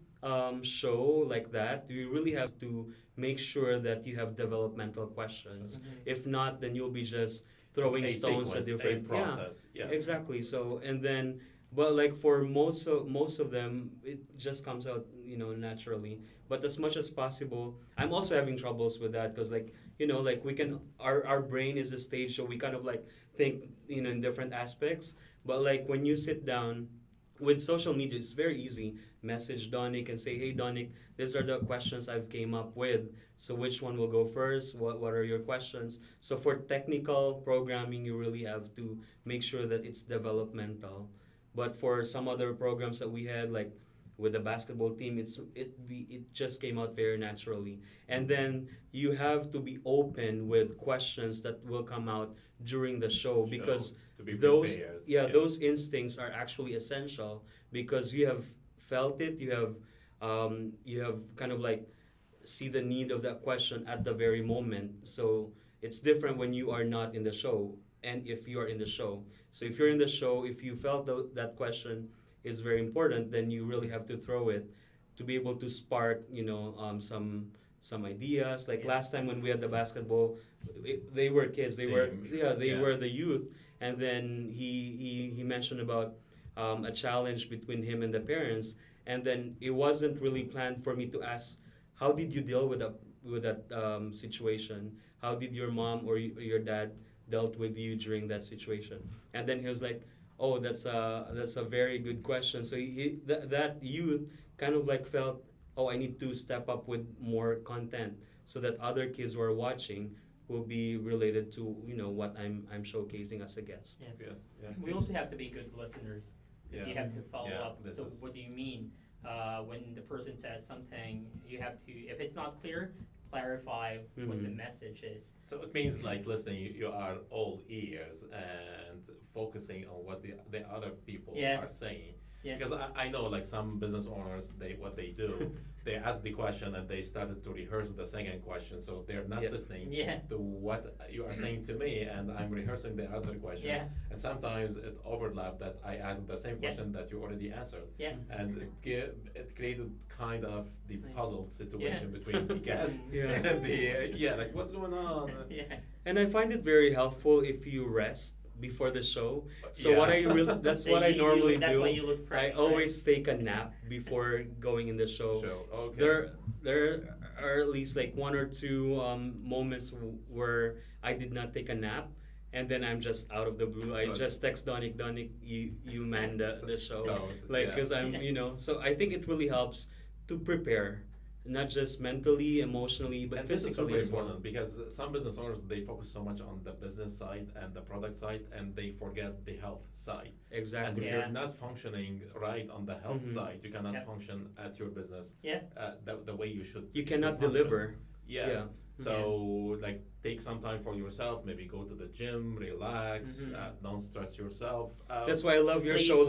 show like that, you really have to make sure that you have developmental questions. Mhm. If not, then you'll be just throwing a stones at sequence, different a process. Yes. Exactly. So and then, but like for most of them, it just comes out, you know, naturally. But as much as possible, I'm also having troubles with that because like, you know, like we can our brain is a stage, so we kind of like think, you know, in different aspects. But like when you sit down with social media, it's very easy. Message Donik and say, hey Donik, these are the questions I've came up with. So which one will go first? What are your questions? So for technical programming, you really have to make sure that it's developmental. But for some other programs that we had, like with the basketball team, it just came out very naturally. And then you have to be open with questions that will come out during the show because to be those prepared. yeah Yes. those instincts are actually essential because you have felt it, you have kind of like see the need of that question at the very moment. So it's different when you are not in the show and if you are in the show. So if you're in the show, if you felt that question is very important, then you really have to throw it to be able to spark, you know, some ideas. Like Yeah. last time when we had the basketball, they were kids. They Team. they Yeah. were the youth, and then he mentioned about a challenge between him and the parents, and then it wasn't really planned for me to ask, how did you deal with that situation? How did your mom or your dad dealt with you during that situation? And then he was like, oh, that's a very good question. So that youth kind of like felt, oh, I need to step up with more content so that other kids who are watching will be related to what I'm showcasing as a guest. Yes. Yes. Yeah. We also have to be good listeners. If Yeah. you have to follow Yeah, up. this So is- what do you mean? When the person says something, you have to. If it's not clear, clarify what the Mhm. message is. So it means like listening, you are all ears and focusing on what the other people Yeah. are saying. Yeah. Because I know like some business owners, what they do, they ask the question and they started to rehearse the second question, so they're not Yeah. listening Yeah. to what you are saying to me, and I'm rehearsing the other question. Yeah. And sometimes it overlapped that I asked the same Yeah. question that you already answered. Yeah. And it created kind of the Right. puzzled situation between the guest Yeah. and like what's going on? Yeah. And I find it very helpful if you rest before the show. So what I Yeah. really that's what I normally That's do. why you look fresh. I always take a nap before going in the show. Okay. There are at least like one or two moments where I did not take a nap, and then I'm just out of the blue. I Yes. just text Donick, you man the show, No, like yeah. because I'm So I think it really helps to prepare, not just mentally, emotionally, but And this is physically super as well. important because some business owners they focus so much on the business side and the product side and they forget the health side. And Exactly. if Yeah. you're not functioning right on the health Mhm. side, you cannot Yeah. function at your business Yeah. the way you should. You should cannot function. deliver. Yeah. Yeah. So like take some time for yourself. Maybe go to the gym, relax. Mhm. Don't stress yourself out. That's why I love your Sleep. show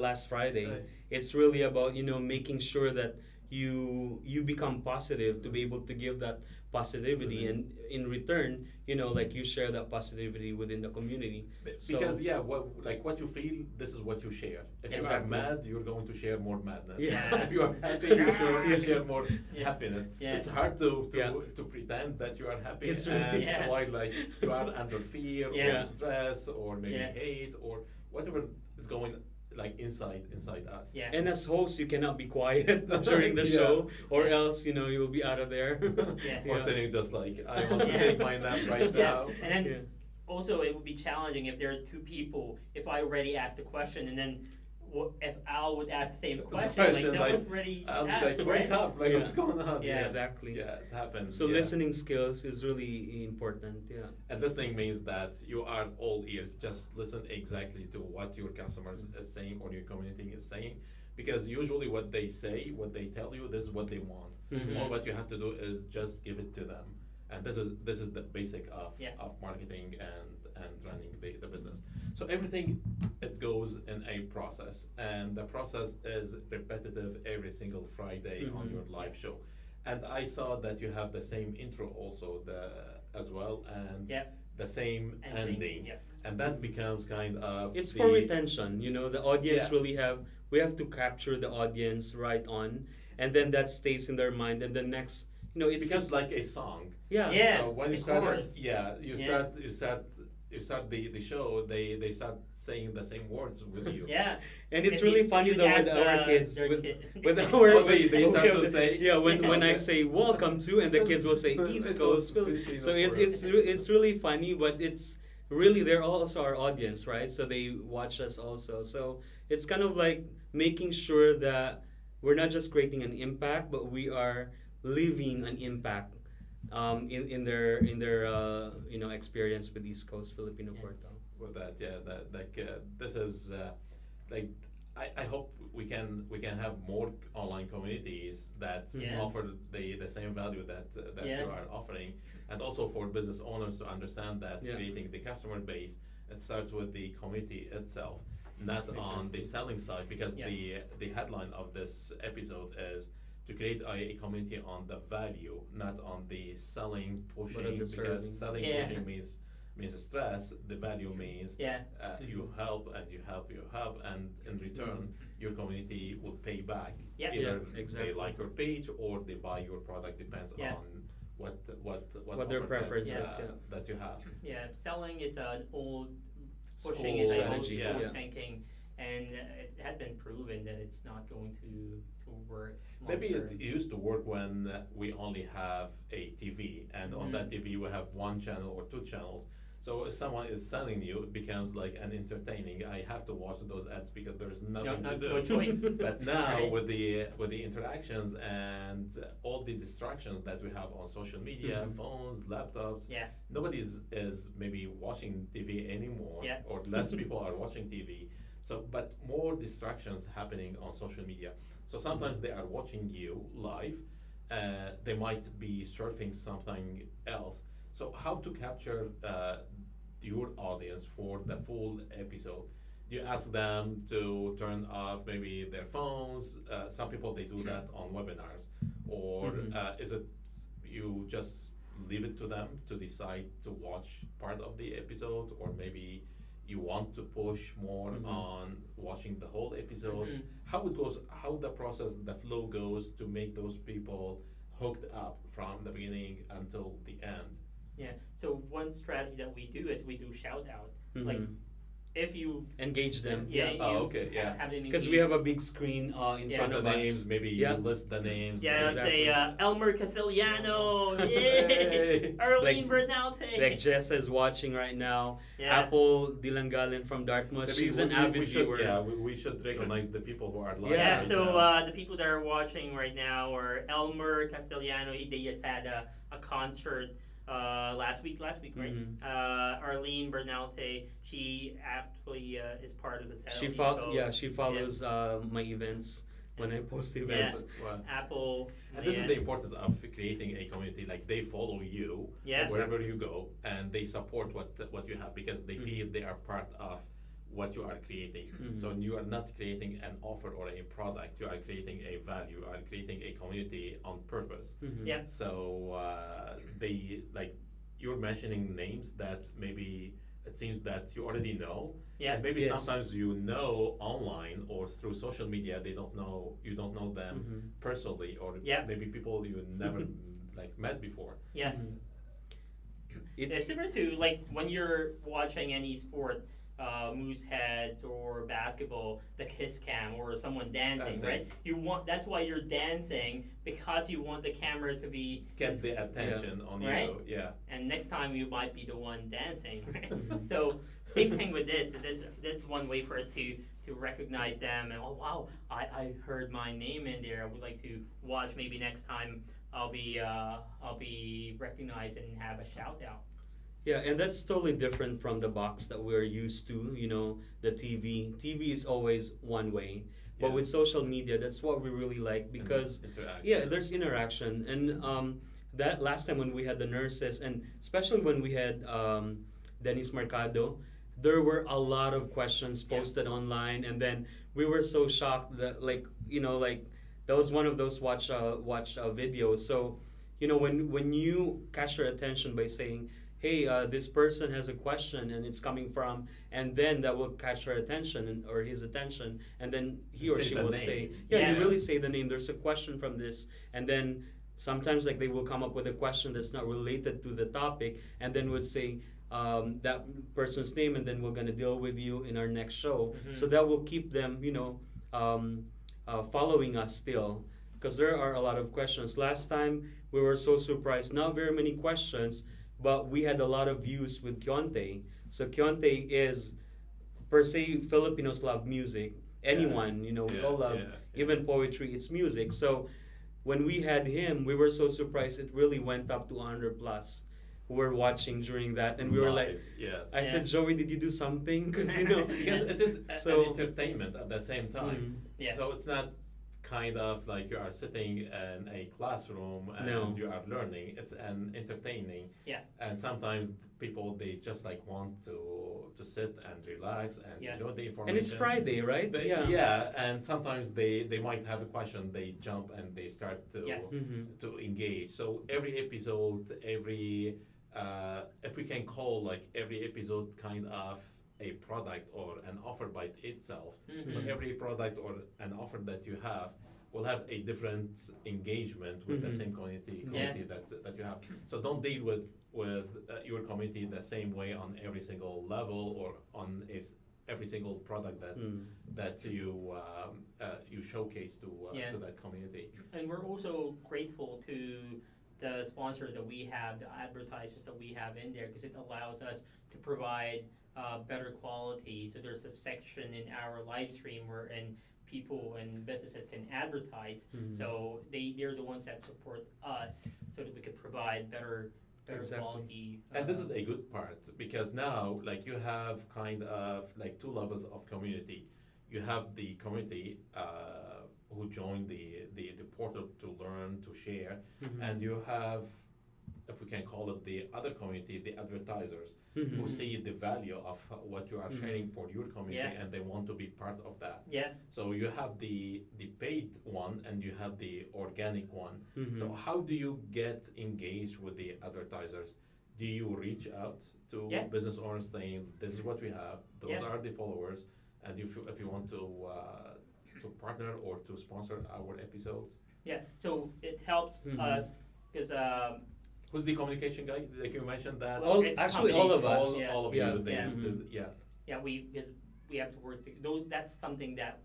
last Friday. Uh, It's really about making sure that you become positive to be able to give that positivity, Mhm. and in return, like you share that positivity within the community. Because what you feel, this is what you share. If you are Exactly. mad, you're going to share more madness. Yeah. If you are happy, you share more Yeah. happiness. Yeah. It's hard to Yeah. to pretend that you are happy It's really- and Yeah. while like you are under fear Yeah. or stress or maybe Yeah. hate or whatever is going like inside us. Yeah. And as host, you cannot be quiet during the Yeah. show, or else you will be out of there. Yeah. Or sitting just like I want to Yeah. take my nap right Yeah. now. And then Yeah. also it would be challenging if there are two people. If I already asked a question and then if Al would ask the same question, that was already I'm asked, like right? wake up, like Yeah. what's going on? Yeah. Exactly. Yeah, it happens. So yeah. listening skills is really important. Yeah. And listening means that you are all ears. Just listen exactly to what your customers is saying or your community is saying. Because usually what they say, what they tell you, this is what they want. Mhm. All what you have to do is just give it to them. And this is the basic of, Yeah. of marketing and running the business. So everything it goes in a process. And the process is repetitive every single Friday on Mhm. your live show. And I saw that you have the same intro also as well and Yeah. the same ending. Yes. And that becomes kind of It's the, for retention. The audience Yeah. really we have to capture the audience right on, and then that stays in their mind. And the next, it becomes like a song. yeah. Yeah. So when you of start course. you Yeah. start the show, they start saying the same words with you. Yeah. And it's If really you- funny you though ask with our kids, their with kid- with our Oh, they with- start with- to say- yeah when I Okay. say welcome to, and the kids will say East It's Coast. also Filipino So for it's really funny, but it's really they're also our audience, right? So they watch us also. So it's kind of like making sure that we're not just creating an impact, but we are leaving an impact in their experience with East Coast Filipino Yeah. Portal. with that. Yeah, that like this is like I hope we can have more online communities that Yeah. offer the same value that Yeah. you are offering, and also for business owners to understand that Yeah. creating the customer base, it starts with the community itself, not on the selling side, because Yes. the headline of this episode is to create a community on the value, not on the selling pushing, on the because serving. selling Yeah. pushing means stress. The value means Yeah. you help and you help, and in return your community will pay back. Yeah. Either Yeah, exactly. they like your page or they buy your product. Depends Yeah. on what What their offer preference that, is, yeah. that you have. Yeah. Selling is an old School pushing is an old strategy, school yeah. thinking, and it had been proven that it's not going to work. Maybe long it term. used to work when we only have a TV, and on that TV we have one channel or two channels. So if someone is selling you, it becomes like an entertaining. I have to watch those ads because there's No, nothing to do. no choice. But now Right. with the interactions and all the distractions that we have on social media, Mhm. phones, laptops, Yeah. nobody is maybe watching TV anymore, Yeah. or less people are watching TV. So, but more distractions happening on social media. So sometimes they are watching you live. They might be surfing something else. So how to capture your audience for the full episode? Do you ask them to turn off maybe their phones? Some people they do that on webinars, or Mhm. is it you just leave it to them to decide to watch part of the episode, or maybe you want to push more Mhm. on watching the whole episode? Mhm. How it goes, how the process, the flow goes to make those people hooked up from the beginning until the end. Yeah. So one strategy that we do is we do shout out. Like Mhm. if you Engage them. yeah, Yeah. Oh, you okay, yeah. have them Because we engaged. have a big screen in Yeah. front the of names, us. maybe Yeah. you list the names. Yeah, let's say Exactly. Elmer Castellano, Hey. yay! Arlene Like- Bernalte. Like Jess is watching right now. Yeah. Apple Dilangalin from Dartmouth. Maybe She's an we avid should, viewer. yeah, we should recognize the people who are live. Yeah, Yeah. right so now. the people that are watching right now are Elmer Castellano. They just had a concert last week, right? Mhm. Arlene Bernalte, she actually is part of the Southeast She Coast. she follows my events when I post events. Well, Apple. and this yeah. is the importance of creating a community. Like they follow you Yeah. wherever you go, and they support what you have because they Mhm. feel they are part of what you are creating. Mhm. So you are not creating an offer or a product. You are creating a value. You are creating a community on purpose. Mhm. Yeah. So they like you're mentioning names that maybe it seems that you already know. Yeah. And maybe Yes. sometimes you know online or through social media they don't know you don't know them Mhm. personally, or Yeah. maybe people you never like met before. Yes. Mhm. It- It's similar to like when you're watching any sport, Mooseheads or basketball, the kiss cam or someone dancing, That's it. right? You want that's why you're dancing because you want the camera to be, Get the attention on Right? you. Yeah. and next time you might be the one dancing, right? Mhm. So same thing with this. This is one way for us to recognize them and oh wow, I heard my name in there. I would like to watch. Maybe next time I'll be recognized and have a shout out. Yeah, and that's totally different from the box that we're used to, the TV. TV is always one way. But Yeah. with social media, that's what we really like because, Interaction. yeah, there's interaction. And that last time when we had the nurses, and especially when we had Dennis Mercado, there were a lot of questions Yeah. posted online. And then we were so shocked that, like, that was one of those watch videos. So, when you catch your attention by saying, hey, this person has a question and it's coming from, and then that will catch her attention or his attention, and then he You or say she the will name. stay. Yeah. Yeah, you really say the name. There's a question from this, and then sometimes like they will come up with a question that's not related to the topic, and then would say that person's name, and then we're gonna deal with you in our next show. Mhm. So that will keep them, following us still, because there are a lot of questions. Last time we were so surprised, not very many questions, but we had a lot of views with Kionte. So Kionte is, per se, Filipinos love music. Anyone, we all love, even poetry, it's music. So when we had him, we were so surprised it really went up to 100 plus who were watching during that. And we were like, Live, yes. I said, Joey, did you do something? Because, Because it is So- an entertainment at the same time. Yeah. So it's not kind of like you are sitting in a classroom and No. you are learning. It's an entertaining. Yeah. And sometimes people they just like want to sit and relax and Yes. enjoy the information. And it's Friday, right? But yeah, and sometimes they might have a question, they jump and they start to Yes. Mhm. to engage. So every episode, if we can call like every episode kind of a product or an offer by itself. Mhm. So every product or an offer that you have will have a different engagement with the Mhm. same community Yeah. that you have. So don't deal with your community the same way on every single level or on every single product Mm. that you showcase Yeah. to that community. And we're also grateful to the sponsors that we have, the advertisers that we have in there, because it allows us to provide better quality. So there's a section in our live stream where people and businesses can advertise. Mhm. So they're the ones that support us so that we can provide better Exactly. quality. And this is a good part because now, like, you have kind of like two levels of community. You have the community who join the portal to learn, to share, Mhm. and you have, if we can call it, the other community, the advertisers, Mhm. who see the value of what you are Mhm. sharing for your community, Yeah. and they want to be part of that. Yeah. So you have the paid one and you have the organic one. Mhm. So how do you get engaged with the advertisers? Do you reach out to Yeah. business owners saying, "This is what we have. Those Yeah. are the followers, and if you want to partner or to sponsor our episodes." Yeah. So it helps Mhm. us because Who's the communication guy? Like you mentioned that. Well, All, it's actually, all of combination. us. all, Yeah. all of Yeah. you. They, Yeah. yes. yeah, because we have to work. Those that's something that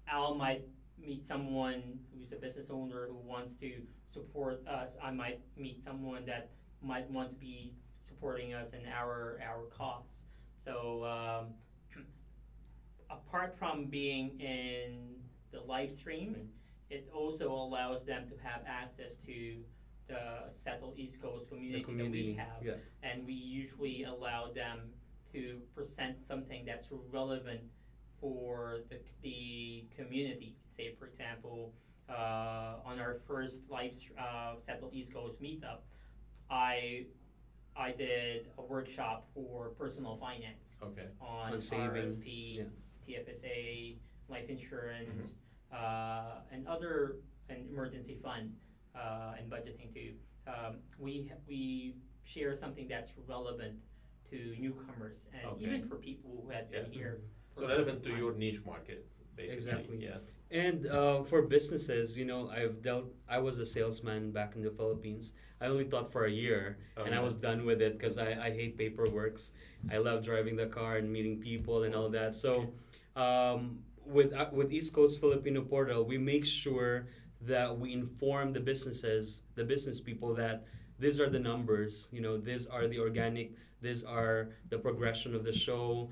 Al might meet someone who's a business owner who wants to support us. I might meet someone that might want to be supporting us in our costs. So apart from being in the live stream, it also allows them to have access to the Settle East Coast The community, community. that we have. Yeah. And we usually allow them to present something that's relevant for the community. Say, for example, on our first Settle East Coast meetup, I did a workshop for personal finance Okay. on On saving, RSP, yeah. TFSA, life insurance, Mm-hmm. and emergency fund, and budgeting too. We share something that's relevant to newcomers and Okay. even for people who have been Yes. here. So for relevant some to time. your niche market, basically. Exactly. Yes. And for businesses, you know, I was a salesman back in the Philippines. I only taught for a year, and I Okay. was done with it because I hate paperworks. I love driving the car and meeting people and all that. So with East Coast Filipino Portal, we make sure that we inform the business people that these are the numbers, you know, these are the organic, these are the progression of the show,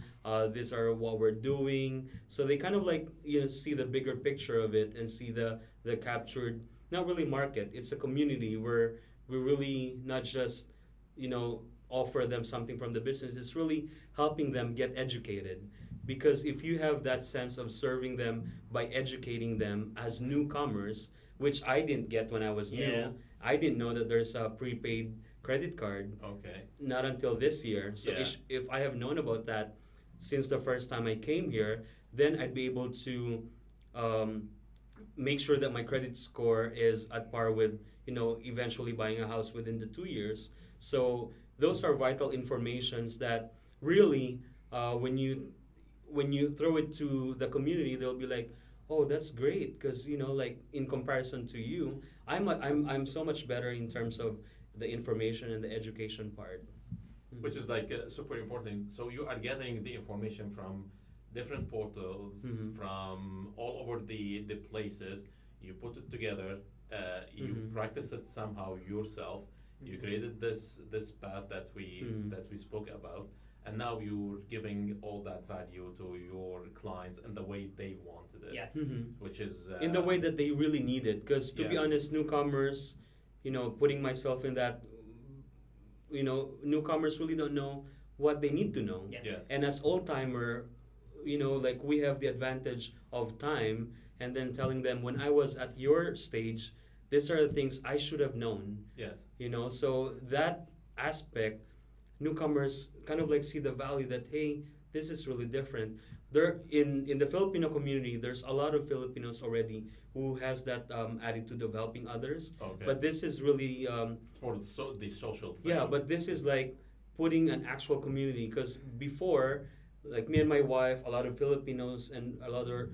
these are what we're doing. So they kind of like, you know, see the bigger picture of it and see the captured, not really market, it's a community where we really not just, you know, offer them something from the business, it's really helping them get educated. Because if you have that sense of serving them by educating them as newcomers, which I didn't get when I was Yeah. new, I didn't know that there's a prepaid credit card Okay. not until this year. So Yeah. if I have known about that since the first time I came here, then I'd be able to make sure that my credit score is at par with, you know, eventually buying a house within the 2 years. So those are vital informations that really, when you throw it to the community, they'll be like, oh, that's great, because you know, like in comparison to you, I'm so much better in terms of the information and the education part. Which is like super important. So you are getting the information from different portals, Mhm. from all over the places. You put it together. You Mhm. practice it somehow yourself. You created this path that Mhm. we spoke about, and now you're giving all that value to your clients and the way they wanted it. Yes. Mhm. Which is In the way that they really need it, because to be Yes. honest, newcomers, you know, putting myself in that, you know, newcomers really don't know what they need to know. Yeah. yes. And as old timer, you know, like we have the advantage of time, and then telling them when I was at your stage, these are the things I should have known. Yes. You know, so that aspect, newcomers kind of like see the value that, hey, this is really different. There in the Filipino community, there's a lot of Filipinos already who has that attitude of helping others. Okay. But this is really it's more the social thing. yeah, but this is like putting an actual community, because before, like me and my wife, a lot of Filipinos and a lot of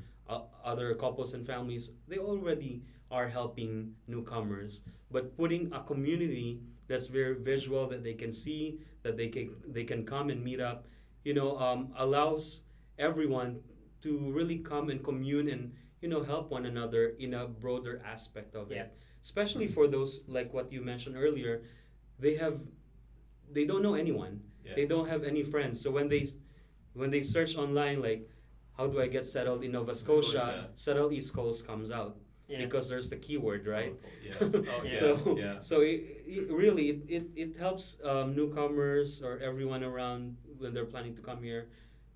other couples and families, they already are helping newcomers. But putting a community that's very visual, that they can see, that they can come and meet up, you know, allows everyone to really come and commune and, you know, help one another in a broader aspect of Yeah. it. Especially for those, like what you mentioned earlier, they have they don't know anyone. Yeah. They don't have any friends. So when they search online, like, how do I get settled in Nova Scotia? Scotia. Settle East Coast comes out Yeah. because there's the keyword, right? Powerful, yes. Oh, yeah, So yeah. so it really it helps newcomers or everyone around when they're planning to come here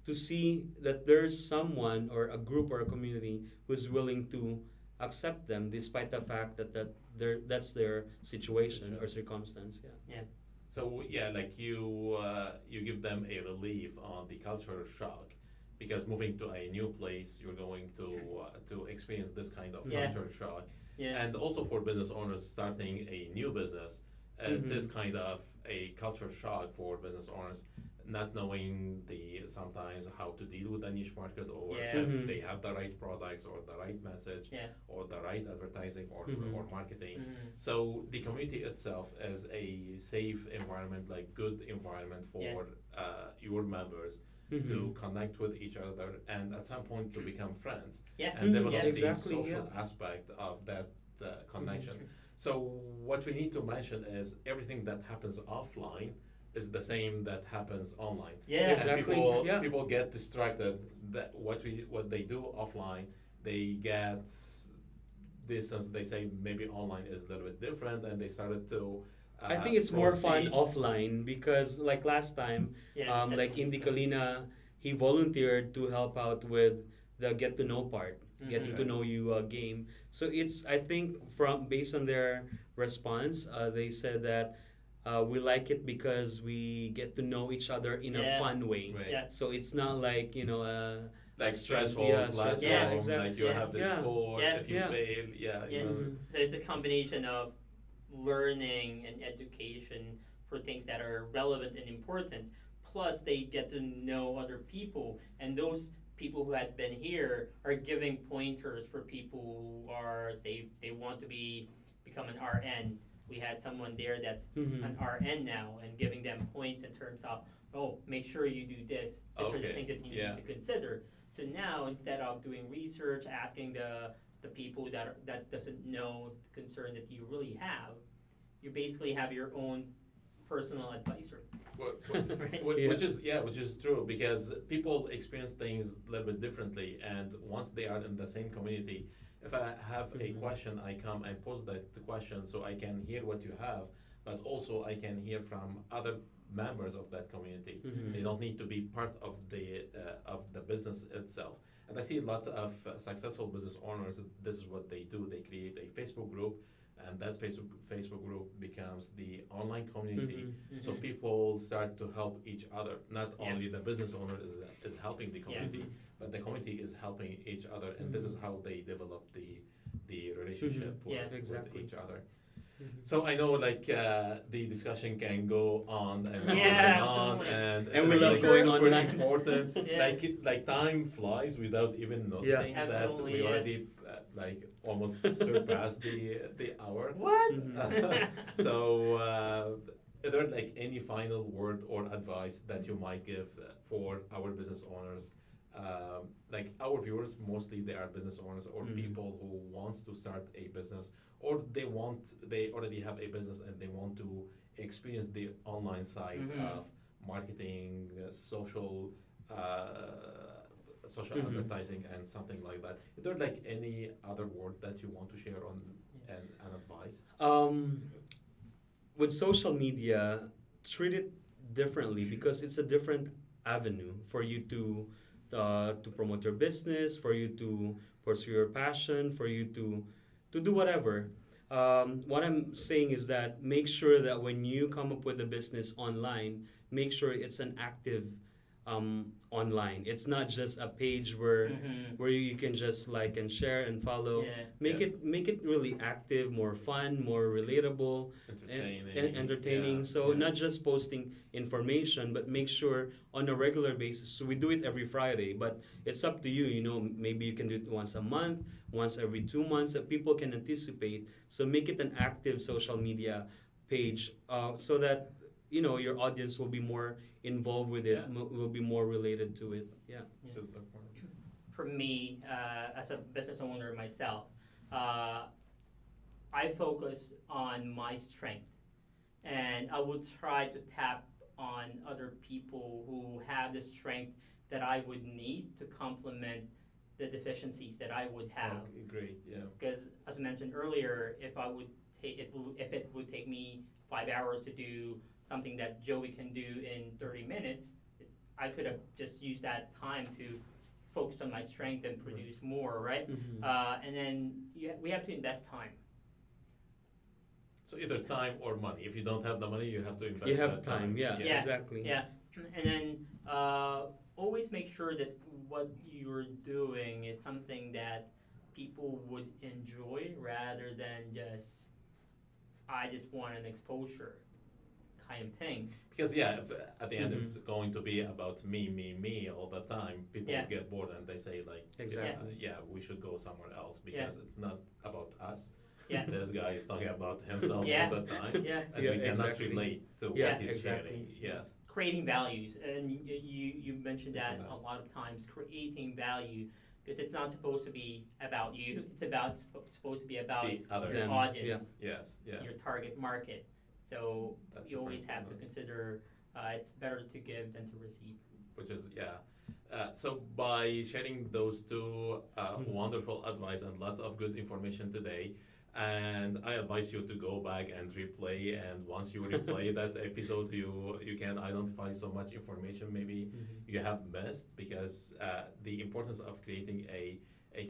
to see that there's someone or a group or a community who's willing to accept them despite the fact that's their situation or circumstance. Yeah. So yeah, like you give them a relief on the cultural shock, because moving to a new place, you're going to experience this kind of Yeah. cultural shock, Yeah. and also for business owners starting a new business, it Mhm. is kind of a culture shock for business owners, not knowing sometimes how to deal with a niche market, or Yeah. if Mhm. they have the right products or the right message Yeah. or the right advertising or Mhm. or marketing. Mhm. So the community itself is a safe environment, like good environment for your members to Mhm. connect with each other, and at some point to become friends Yeah. and develop Yeah. the Exactly, social yeah. aspect of that connection. So what we need to mention is everything that happens offline is the same that happens online. Yeah. And Exactly, yeah. people get distracted that what they do offline, they get distance. They say maybe online is a little bit different, and they started to. I think it's more fun proceed- offline because like last time, Yeah. like exactly. Indy Kalina, he volunteered to help out with the get to know part, getting to Mhm. know you game. So it's I think from based on their response, they said that we like it because we get to know each other in a Yeah. fun way. Right. Yeah. So it's not like Like stressful Yeah, classroom, stressful. Yeah, exactly. like you Yeah. have this Yeah. score, Yeah. if you Yeah. fail, yeah, you Yeah. know. Mhm. So it's a combination of learning and education for things that are relevant and important. Plus, they get to know other people, and those people who had been here are giving pointers for people who are say they want to become an RN. We had someone there that's Mhm. an RN now, and giving them points in terms of, oh, make sure you do this. These are the Okay, things that you yeah. need to consider. So now, instead of doing research, asking the people that doesn't know the concern that you really have, you basically have your own personal advisor. Right. Yeah. Which is true, because people experience things a little bit differently, and once they are in the same community, if I have a Mhm. question, I come and pose that question so I can hear what you have, but also I can hear from other members of that community. Mhm. They don't need to be part of the business itself. And I see lots of successful business owners. This is what they do. They create a Facebook group, and that Facebook group becomes the online community. Mhm. So Mhm. people start to help each other. Not Yeah. only the business owner is helping the community, but the community is helping each other, and this is how they develop the relationship Mhm. with, Yeah. with Exactly. each other. Mhm. So I know, like, the discussion can go on and on Yeah, and on, absolutely. and And we it's, love like, going super online. important. Yeah. Like time flies without even noticing that Absolutely, we yeah. already like almost surpassed the hour. What? Mhm. So, is there like any final word or advice that you might give for our business owners? Like our viewers, mostly they are business owners or Mhm. people who wants to start a business, or they already have a business and they want to experience the online side Mhm. of marketing, social Mhm. advertising, and something like that. Is there like any other word that you want to share on and advice? With social media, treat it differently because it's a different avenue for you to promote your business, for you to pursue your passion, for you to do whatever. What I'm saying is that make sure that when you come up with a business online, make sure it's an active online. It's not just a page Mhm. where you can just like and share and follow. Yeah. Yes. Make it really active, more fun, more relatable, Entertaining. and entertaining. Yeah, So yeah. not just posting information, but make sure on a regular basis. So we do it every Friday, but it's up to you. You know, maybe you can do it once a month, once every 2 months, that people can anticipate. So make it an active social media page, so that you know your audience will be more involved with it, Yeah. will be more related to it. Yeah. Yeah. Just like For me, as a business owner myself, I focus on my strength. and I would try to tap on other people who have the strength that I would need to complement the deficiencies that I would have. Okay, great. Yeah. Because as I mentioned earlier, if I would take it, if it would take me 5 hours to do something that Joey can do in 30 minutes, I could have just used that time to focus on my strength and produce more, right? Mhm. And then we have to invest time. So either time or money. If you don't have the money, you have to invest You have that time, yeah, Yeah. exactly. Yeah, and then always make sure that what you're doing is something that people would enjoy rather than just, I just want an exposure kind of thing. Because yeah, if, at the end, if Mhm. it's going to be about me all the time, people Yeah. get bored and they say like, Exactly. yeah, we should go somewhere else because it's not about us. Yeah. This guy is talking about himself Yeah. all the time, Yeah, and Yeah, we cannot exactly. relate to Yeah, what he's exactly. sharing. Yes. creating values, and you mentioned that Mentioned that. a lot of times, creating value, because it's not supposed to be about you. It's supposed to be about The other. your Them, audience, Yes. Yeah. your target market. So That's you super always have to important. consider it's better to give than to receive. Which is yeah. So by sharing those two Mhm. wonderful advice and lots of good information today, and I advise you to go back and replay. And once you replay that episode, you can identify so much information maybe Mhm. you have missed, because the importance of creating a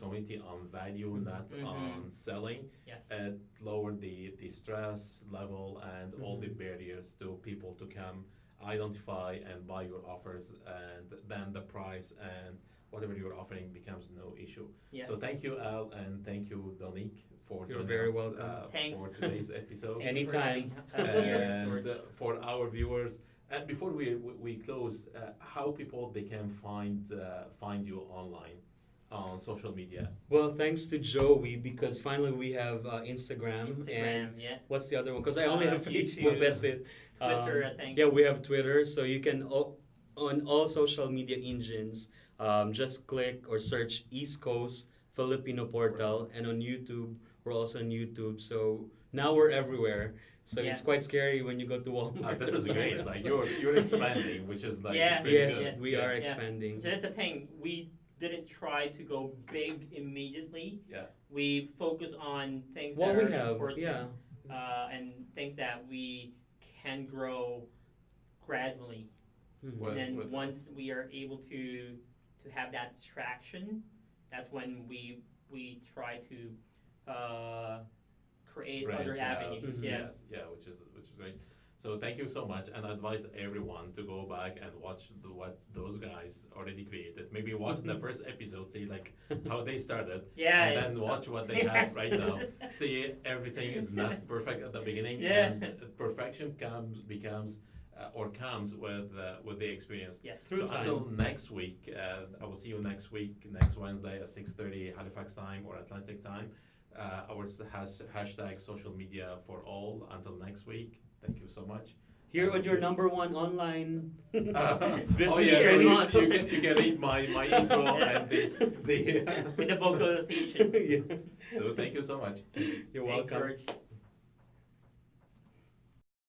community on value, Mhm. not Mhm. on selling, Yes. lower the stress level and all the Mhm. barriers to people to come identify and buy your offers, and then the price and whatever you're offering becomes no issue. Yes. So thank you, Al, and thank you, Donique, for You're joining very us welcome. Thanks. for today's episode. Thank you for Anytime. having us here, And George. for our viewers, and before we close, how people they can find you online on social media. Well, thanks to Joey, because finally we have Instagram, and Instagram, yeah. what's the other one? Because I only have Facebook. YouTube. That's it. Twitter, I think. Yeah, we have Twitter, so you can on all social media engines, just click or search East Coast Filipino Portal, and on YouTube, we're also on YouTube. So now we're everywhere. So it's Yeah. quite scary when you go to Walmart. This or is somewhere great. else. Like you're expanding, which is like Yeah. pretty Yes, good. we are Yeah. expanding. So that's the thing. We didn't try to go big immediately. Yeah. We focus on things What that we are have, important, yeah. and things that we can grow gradually. Mhm. Well, And then with- once we are able to have that traction, that's when we try to create branch other out. avenues. Mhm. Yeah. Yes, yeah, which is great. So thank you so much, and I advise everyone to go back and watch what those guys already created. Maybe watch the first episode, see like how they started, Yeah. and then it's, watch what they have right now. See, everything is not perfect at the beginning, Yeah. and perfection comes with the experience. Yes. Through So time. until next week, I will see you next week, next Wednesday at 6:30 Halifax time or Atlantic time. Our hashtag social media for all. Until next week, thank you so much. Here on your #1 online business Oh yeah, so training you can read my intro and the With the vocalization. yeah. so thank you so much. You're Thanks, welcome. George.